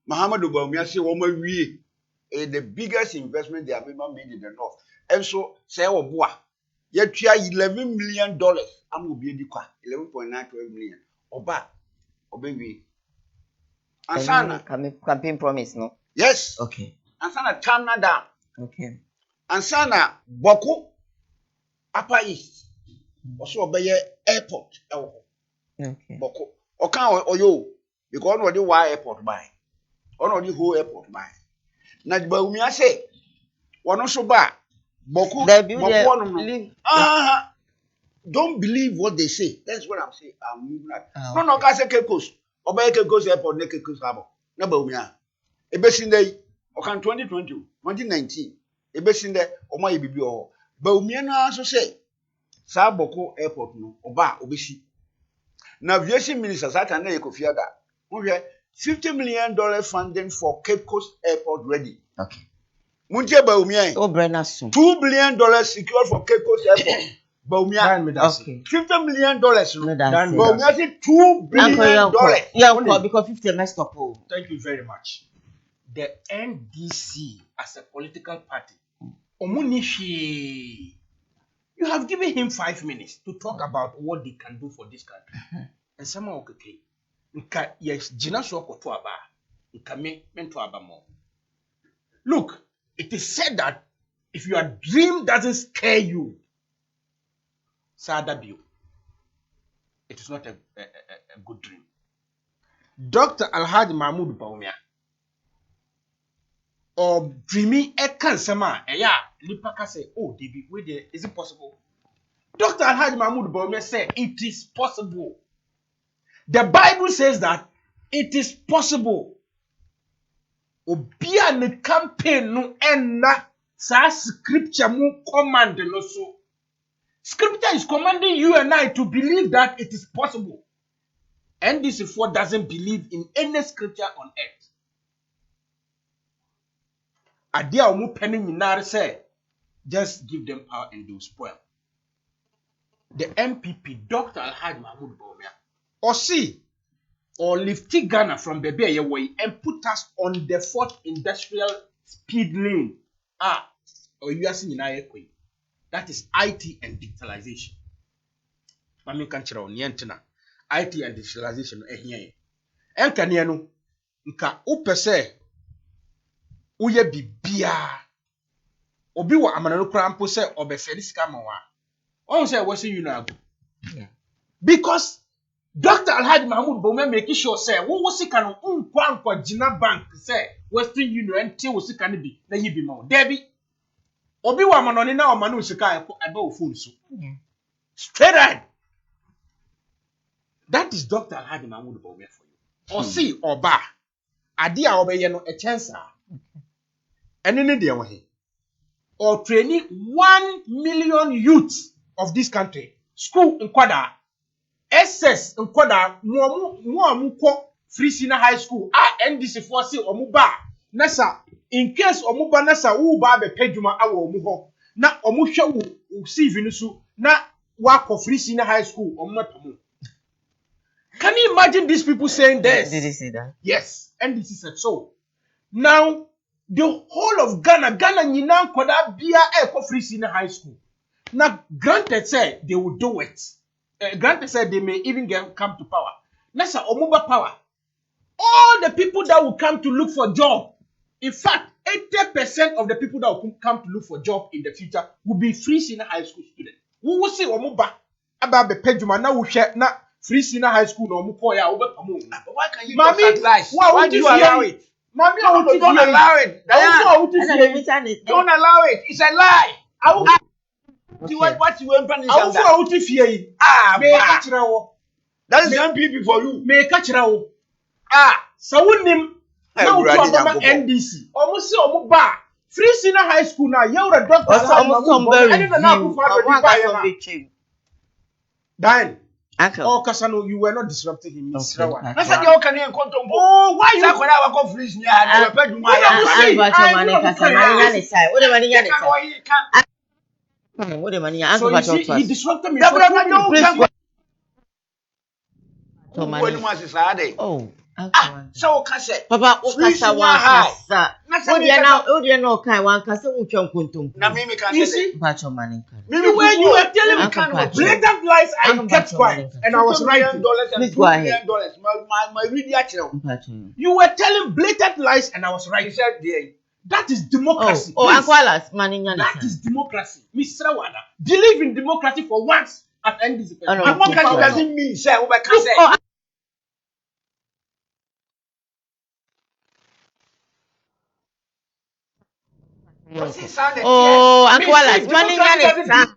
Muhammadu Bawumia say woman we the biggest investment they have ever made in the north. And so say oboa yet $11 million. I'm will be the 11.912 million. Oba obewi. Ansana campaign promise no. Yes. Okay. Ansana Tamna Dam. Okay. Ansana Boku Upper East. Also obeye airport. Okay. Boku. Okan oyo because no the why airport buy. Ono the whole airport buy. Na Bawumia say wono so ba Boku don't believe what they say. That's what I'm saying. I'm moving at. No, ka say Kekos. Obey Kekos airport ne Kekos harbor. Na Bawumia. Ebesinde okan 2020, 2019. Ebesinde omo ye bibi o. Bawumia na so say sa Boku airport no oba obesi. Na aviation minister Satan na Ekofiada. $50 million funding for Cape Coast Airport ready. Okay. Munche Bawumia. $2 billion secured for Cape Coast Airport. Bawumia. Okay. $50 million. Bawumia said $2 billion. Yeah, because 50 messed up. Thank you very much. The NDC as a political party, Omunishi, you have given him 5 minutes to talk about what they can do for this country. And some are okay. Yes, Jinaso Kotuaba, Nkame Mentuaba more. Look, it is said that if your dream doesn't scare you, Sadabu, it is not a good dream. Dr. Alhaji Mahmoud Bawumia, or dreamy Ekan Sama, Lipaka say, oh, David, is it possible? Dr. Alhaji Mahmoud Bawumia said, it is possible. The Bible says that it is possible. Obia ne campaign no enna sa scripture mu command no so. Scripture is commanding you and I to believe that it is possible. And this is what doesn't believe in any scripture on earth. Adia omu penny in say, just give them power and they will spoil. The MPP, Dr. Alhaji Mahmoud Bawumia, or see, or lift Ghana from the Bay away and put us on the 4th industrial speed lane. Or you are seeing in that is IT and digitalization. Mami kanchira onientena IT and digitalization ehia. Enka ne no nka upese uye bibia. Obi wa amana no kra mpo se obefeli sika ma wa. On say we say you know. Because Dr. Alhaji Mahmoud Bawumia make sure say wo sika no nkwa Gina Bank say Western Union enti wo sika ne bi na yibi ma. Debi Obi wa manoni na o manu sika ebe o phone so. Straight ahead. That is Dr. Alhaji Mahmoud Bawumia for you. Or see Oba. ade a obeye no a chance ene ne de wo he or training 1 million youth of this country school in kwada SS in kwada mo amuko free senior high school NDC for say omuba nasa in case omuba nasa wo ba be pedwuma awo omu ho na omu hwe wo CV no so na wa free senior high school omupamu. Can you imagine these people saying this? Did you see that? Yes, NDC said so. Now the whole of Ghana nyina kwada bia free senior high school. Now granted said they will do it. Granted said they may even come to power. Nasa omuba power. All the people that will come to look for job, in fact, 80% of the people that will come to look for job in the future will be free senior high school students. We will see omuba about the pejuma na we share na free senior high school no muko ya obe pamu. Why can you just lies? Why do you allow it? Mommy, don't allow it. Don't allow it. It's a lie. Okay. What you want to that is MPP for you. Make a chirawo. So unim now to abama NDC. Almost see omuba. Free senior high school now. You're a doctor. Dan. Oh, Kasano, you were not disrupting him. Oh, why you go free senior? So he disrupted me. Oh, so kase. Papa, Okasa wankasa. Odi na okai wankasa utwa nkontom. Na mimi kan say bacho money. When you were telling me kind of blatant lies, I kept quiet and I was writing Please go ahead. My reading actually. You were telling blatant lies and I was writing. That is democracy. Oh, Aqualas, Maninya. That is democracy. Mr. Wada, believe in democracy for once at NDC. Democracy doesn't mean say we can say. Oh, Aqualas, Maninya.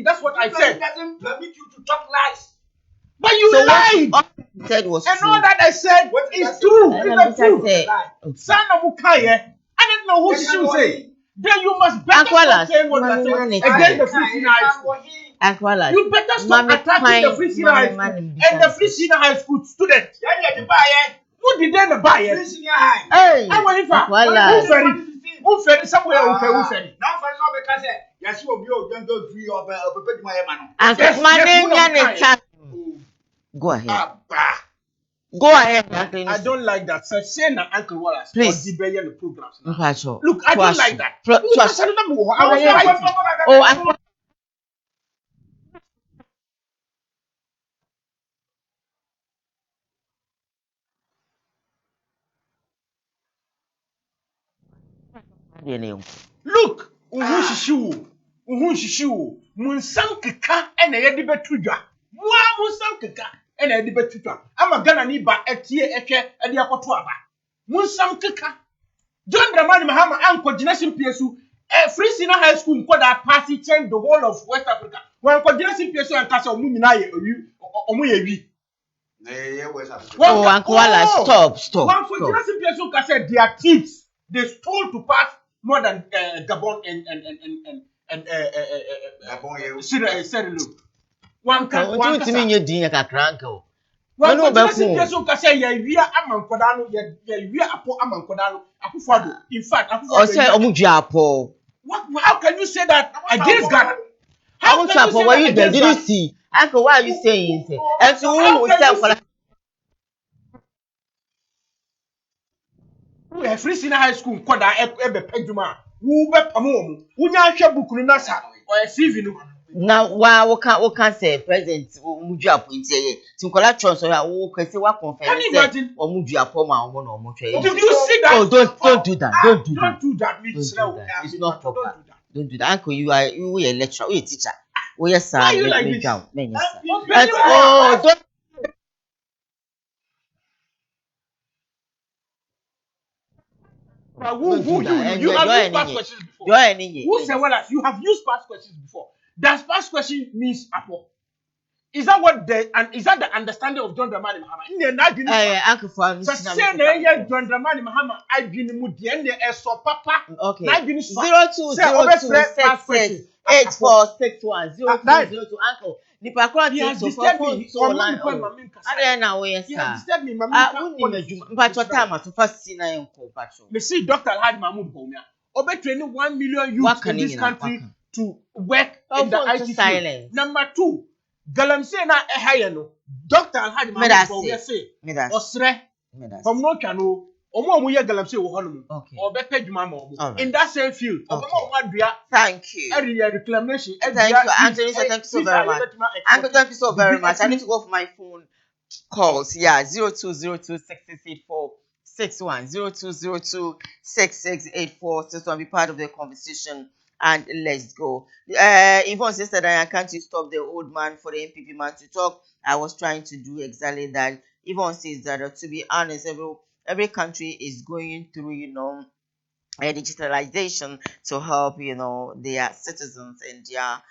That's what I said. It doesn't permit you to talk lies. But you lied. Said was and true. all that I said is true. It's true. Son of Mukaye, I don't know who she say. Then you must better stop saying what I said against the free senior high school. Aqualas. You better stop attacking the free senior high school and the free senior high school students. Who did they buy it? Free senior high. Hey, Aqualas. Who ferry somewhere? Who ferry? Now for no because yes, you will be don't free of Go ahead. Go ahead. I don't like that. So say na Uncle Wallace. Please. The programs. Look, I don't like that. Look, uhushishu, munsankeka ene yedi betudwa. Munsankeka ene yedi betudwa. Ama Ghana ni ba etie eke edi akoto aba. Munsankeka. John Dramani Mahama anko generation PSU free senior high school nkoda party change the whole of West Africa. When ko generation PSU ankasa omu nyina ye omu ye wi. Oh, Uncle Wallace, stop. One for generation PSU ka said they are thieves. They stole to pass more than Gabon and Sierra. One can One can you din kakranko. One for generation PSU ka say ye wi amankodano ye wi apo amankodano akufado. In fact, akufado. Say omujiapo. How can you say that against Ghana? How can you say that against Ghana? Did you see? Uncle, why are you saying it? And so who say we free senior high school koda ebe peduma wo be pamo wo nya hwe bukuru na sa o CV no na wa can say president omuju appointie ye tinkola tron so ya wo kwese wa confirm say omuju apoma omo na omo hwe. Did you see that? Oh, don't do that. Don't do that. It's not proper. Don't do that. Uncle, you are a lecturer, you a teacher. Oh yes sir. Oh, don't. You have used past questions before. Who said, well, you have used past questions before. Does past question means apple? Is that what is that the understanding of John Dramani Mahama? In the Uncle for John Dramani Mahama, I've been Mudiende so papa. Okay. 0202668461 0202 Uncle. Nipa kwa so line. Ade na we yes. Disturbed me, Mama. Me see Dr. Alhaji Mahmoud Bawumia. Obe training 1 million youths in this country to work in the IT field. Number 2, Galamsey na ehaya no. Dr. Alhaji Mahmoud Bawumia say, Osre from no channel. Omo ye Galamsey wo hono mu. Obe pe dwuma ma obo. In that same field. Thank you. Area reclamation. Thank you, Anthony. Thank you so very much. Uncle, thank you so very much. I need to go for my phone calls. Yeah, 0202668461 0202668461. Be part of the conversation and let's go. Yvonne says that I can't you stop the old man for the MPP man to talk. I was trying to do exactly that. Yvonne says that to be honest, every country is going through, digitalization to help, their citizens and their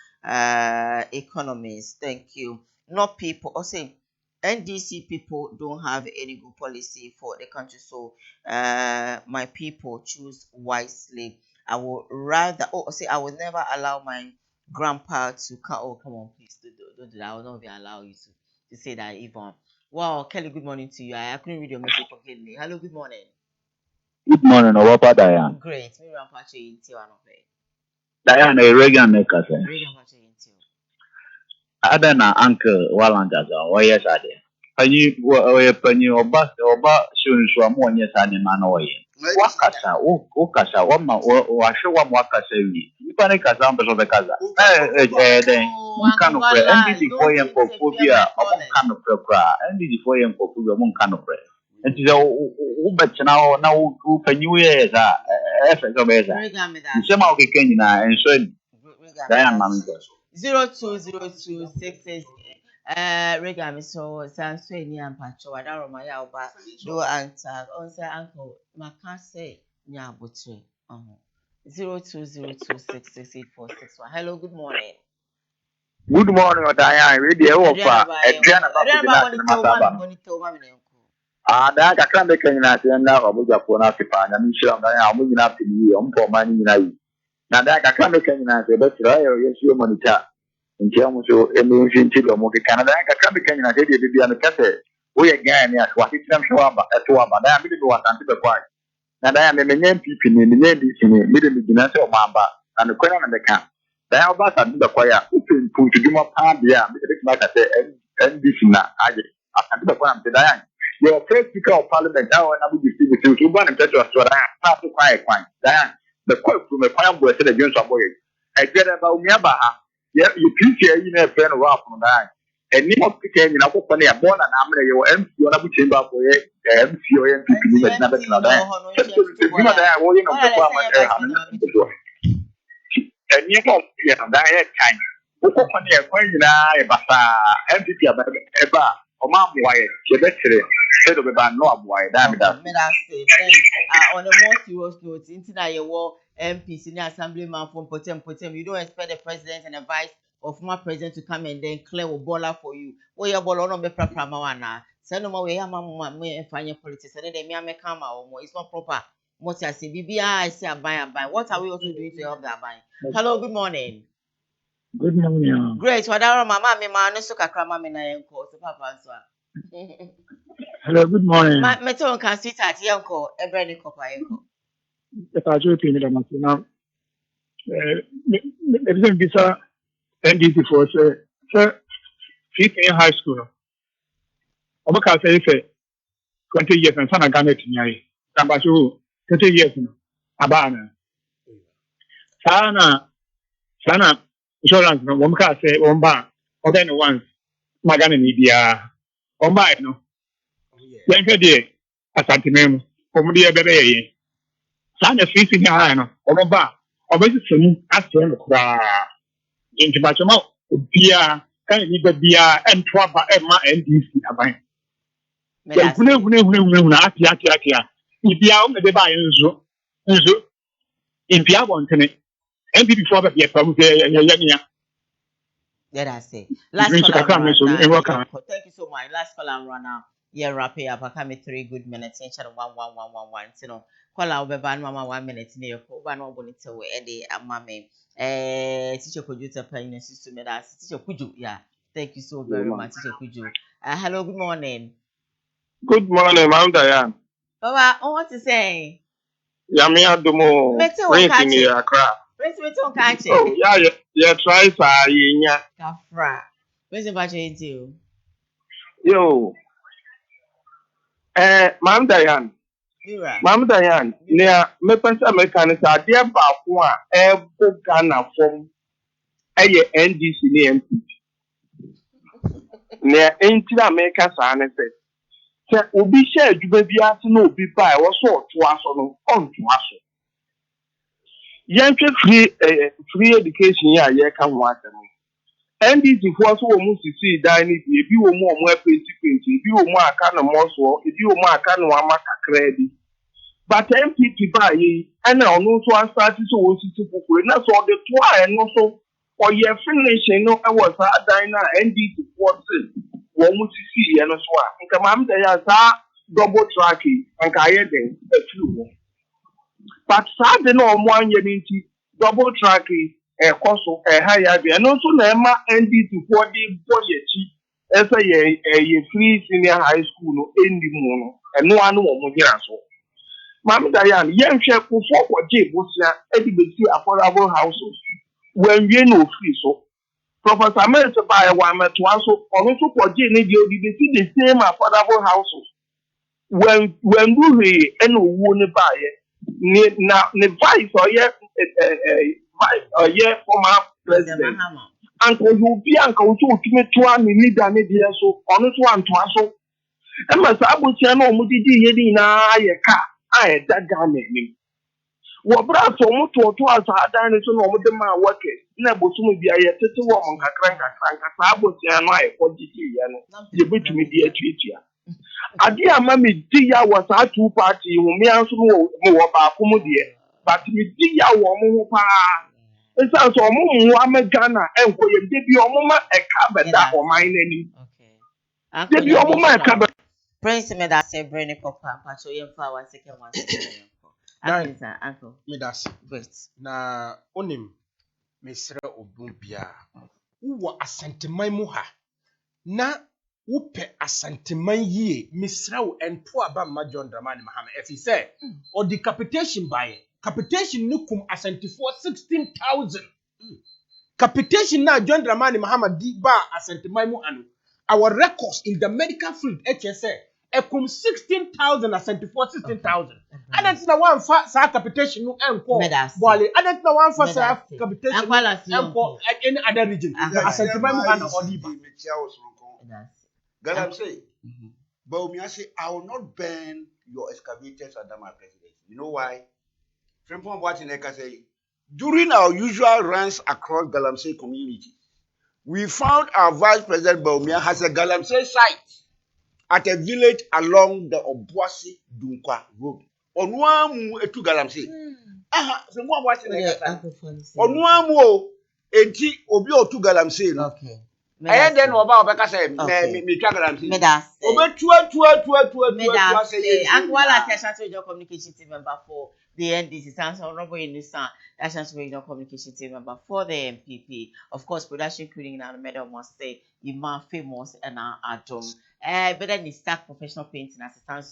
economies. Thank you. Not people. Or say NDC people don't have any good policy for the country. So my people choose wisely. I would rather. I would never allow my grandpa to come. Oh, come on, please don't do that. I will not even allow you to say that, Yvonne. Wow, Kelly. Good morning to you. I couldn't read your message for Kelly. Hello. Good morning. Good morning, Papa Diane. Great. Me rampache into one of it. Diane, a Reagan maker. Reagan pache into. Adana uncle Walangaza, or yes, I did. Penny or soon so more yes, I demand away. Wakasa, Okasa, or show one Wakasa. You panic as numbers of the Kaza. Then, one kind of prayer, and did for him for phobia, one kind of prayer, and did for him for phobia, one kind of prayer. And but now who can you hear that? Effect of it. Somehow we can and so Diane Mammy. 020266 Regami so Sansweni and Pacho Adaroma Yauba do answer on say uncle Macase Nyabuchi 0202668461. Hello, good morning. Good morning, Diane. Ready over. Da ka kan be kan na se na obuja ko na se pa na mi shira na ya mu nyina pe ni o mpo ma ni nyina yi na da ka kan be kan na se be tira yo yesu yo monita nti amu so emi nti do mo ke kan da ka kan be kan na se de bia no kase wo ye gan ni aso ati tram hwa ba eto ba da mi de do wasante be kwa na da ya me menye pipi ni menye di si ni mi de mi gina se o ma ba na no kwena na be kan da ya ba sa de kwa ya upin puntu dwuma pa bia mi de ma ka se NDC na aje asante be kwa na da ya your first speaker of parliament, I want to be distributed to one and better as well. I have to quiet. Diane, the quote from a fine boy said against a boy. I get about Miabaha. Yeah, you appreciate in a friend of our from that. And you must became in a company, a born and I'm your MC, or a chamber for MC or MP. Never can die. And you know, that time. Company, a coin in a basa, MPP about Oma boy, she better said about no boy, damn it. On a more serious note, into that you were MP, senior assemblyman from Potem. You don't expect the president and the vice or former president to come and then clear a baller for you. Well, your baller on the proper mawana. Send them away, mamma, and find your politics, and then me come out. It's not proper. What I say, BBI, I say, I buy. What are we also doing to help that buy? Hello, good morning. Good morning. Great. What are mama me man so kakra mama na yenko so papa so. Hello, good morning. Me to kan sweet at yenko ebre ni kopa yenko. The pajo pin da masina. Represent visa NDC for say in high school. Oba ka say 20 years and sana Ghana tinyai. Kamba so 20 years no. Abana. Sana insurance no wo ka say wo ba obe no once magana ni bia wo ba no yen hwe de asantemem wo mu de bebe ye sana fisi ni ha no wo ba obe semu asere no kura nti ba choma bia kan ni bia ento aba ma NDC aban ya hune atia bia o me de ba ye nzo impia bontene MPP for be pa mu ya Let us say. Last call Mr. and Kakame, run so now. in welcome. Thank you so much. Last call and run now. Yeah, wrap it up. I come 3 good minutes. Instead of 1. You know, call out by mama 1 minute near Koowaa no bonnet away Eddie and mammy. Teacher Kuju playing sister me that teacher Kuju. Yeah. Thank you so very much, teacher Kuju. Hello, good morning. Good morning, Ma'am Diane. Baba, what to say? Yami Adumo, Mete won Prince in catch it. Accra. Prince mete won catch Oh, it. yeah, try sa yinya. Kafra. Prince catch it too. Yo, Ma'am Diane. Mira. Ma'am Diane, near me pensa mechanics are dear Bafua, Ghana from NDC near MP. Near Intia America Sana said. Sɛ obi hyɛ adwuma bi ase na obi ba a ɛwɔ so ɔtoa so no ɔntoa so yɛnhwɛ free education yi a yɛreka ho asɛm ndc foɔ so wɔ mu sisii dan no bi ebi wɔ mu a ɔmo apenti ebi wɔ mu a aka no mmɔsoɔ ebi wɔ mu a aka no ama kakraa bi but npp baa yi ɛna ɔno nso asase so wɔsisi foforɔ na sɛ ɔde to a ɛno so ɔyɛ finishing no ɛwɔ saa dan no a ndc foɔ se wɔn mu sisii yɛ no so a nka maame da yɛ saa double track yi nka ayɛ den afiri hɔ but saa de na ɔmo anyɛ no nti double track yi ɛkɔ so ɛha yɛ adeɛ ɛno nso na ɛma ndc foɔ de bɔ yɛkyi ɛsɛ yɛ free senior high school no ɛnni mu no ɛno ano wɔn gyina so maame da yɛ yɛnhwɛ fofoɔ kɔgye bosia ɛde besi affordable houses wɔnwie na ofiri so. Professor Mercy by Wametoa so on also for Jane the same affordable houses. When we and won buy now the vice or vice or former president. Uncle you be uncle to me to one need an idea so on it one to us. And my Sabuciano Mudidi Yedina I that guy. Wabra so mutu otu asa adan so no mo de ma wake na bosumu bia ye tete wo mo kakran sa abotia no ay ko gigi ye no ye betumi di atuatua ade ama me di ya wo sa two party hu me anso mo wo ba ko mu de but me di ya wo mo ho pa nsa so mo mu amagana enko ye de bi o mo ma e ka beda o man nani de bi o mo ma e ka be Prince me that say brain papa pa so yem fa 1 second 1 second. Uncle. Me das. Great. Na onim mesrɛ obun bia. Wo asanteman mu ha. Na wopɛ asanteman yie mesrɛ wo ento aba ma John Dramani Mahama. Efi sɛ odi capitation bae. Capitation no kum asantefoɔ 16,000. Capitation na John Dramani Mahama di ba asanteman mu ano. Our records in the medical field HSA ekum 16,000 asantefoɔ 16,000. Adanti na one fa sa capitation no enko boale adanti na one fa sa capitation enko any other region asanteman mu ana odiba Galam say Baumia say I will not burn your excavators under my presidency. You know why? Frimpong watching say during our usual runs across Galamsey community, we found our vice president Baumia has a Galamsey site at a village along the Obuasi Dunkwa road. Onuamu etu Galamsey. Aha, frimpong watching Onuamu enti obi otu Galamsey. Okay. And then obeka say me twa Galamsey. Obetua say Akwala attention to communication team member for the NDC stands honorable in this national communication team member for the MPP. Of course, production queen and medal must say you man famous and Adam. But then he start professional painting assistance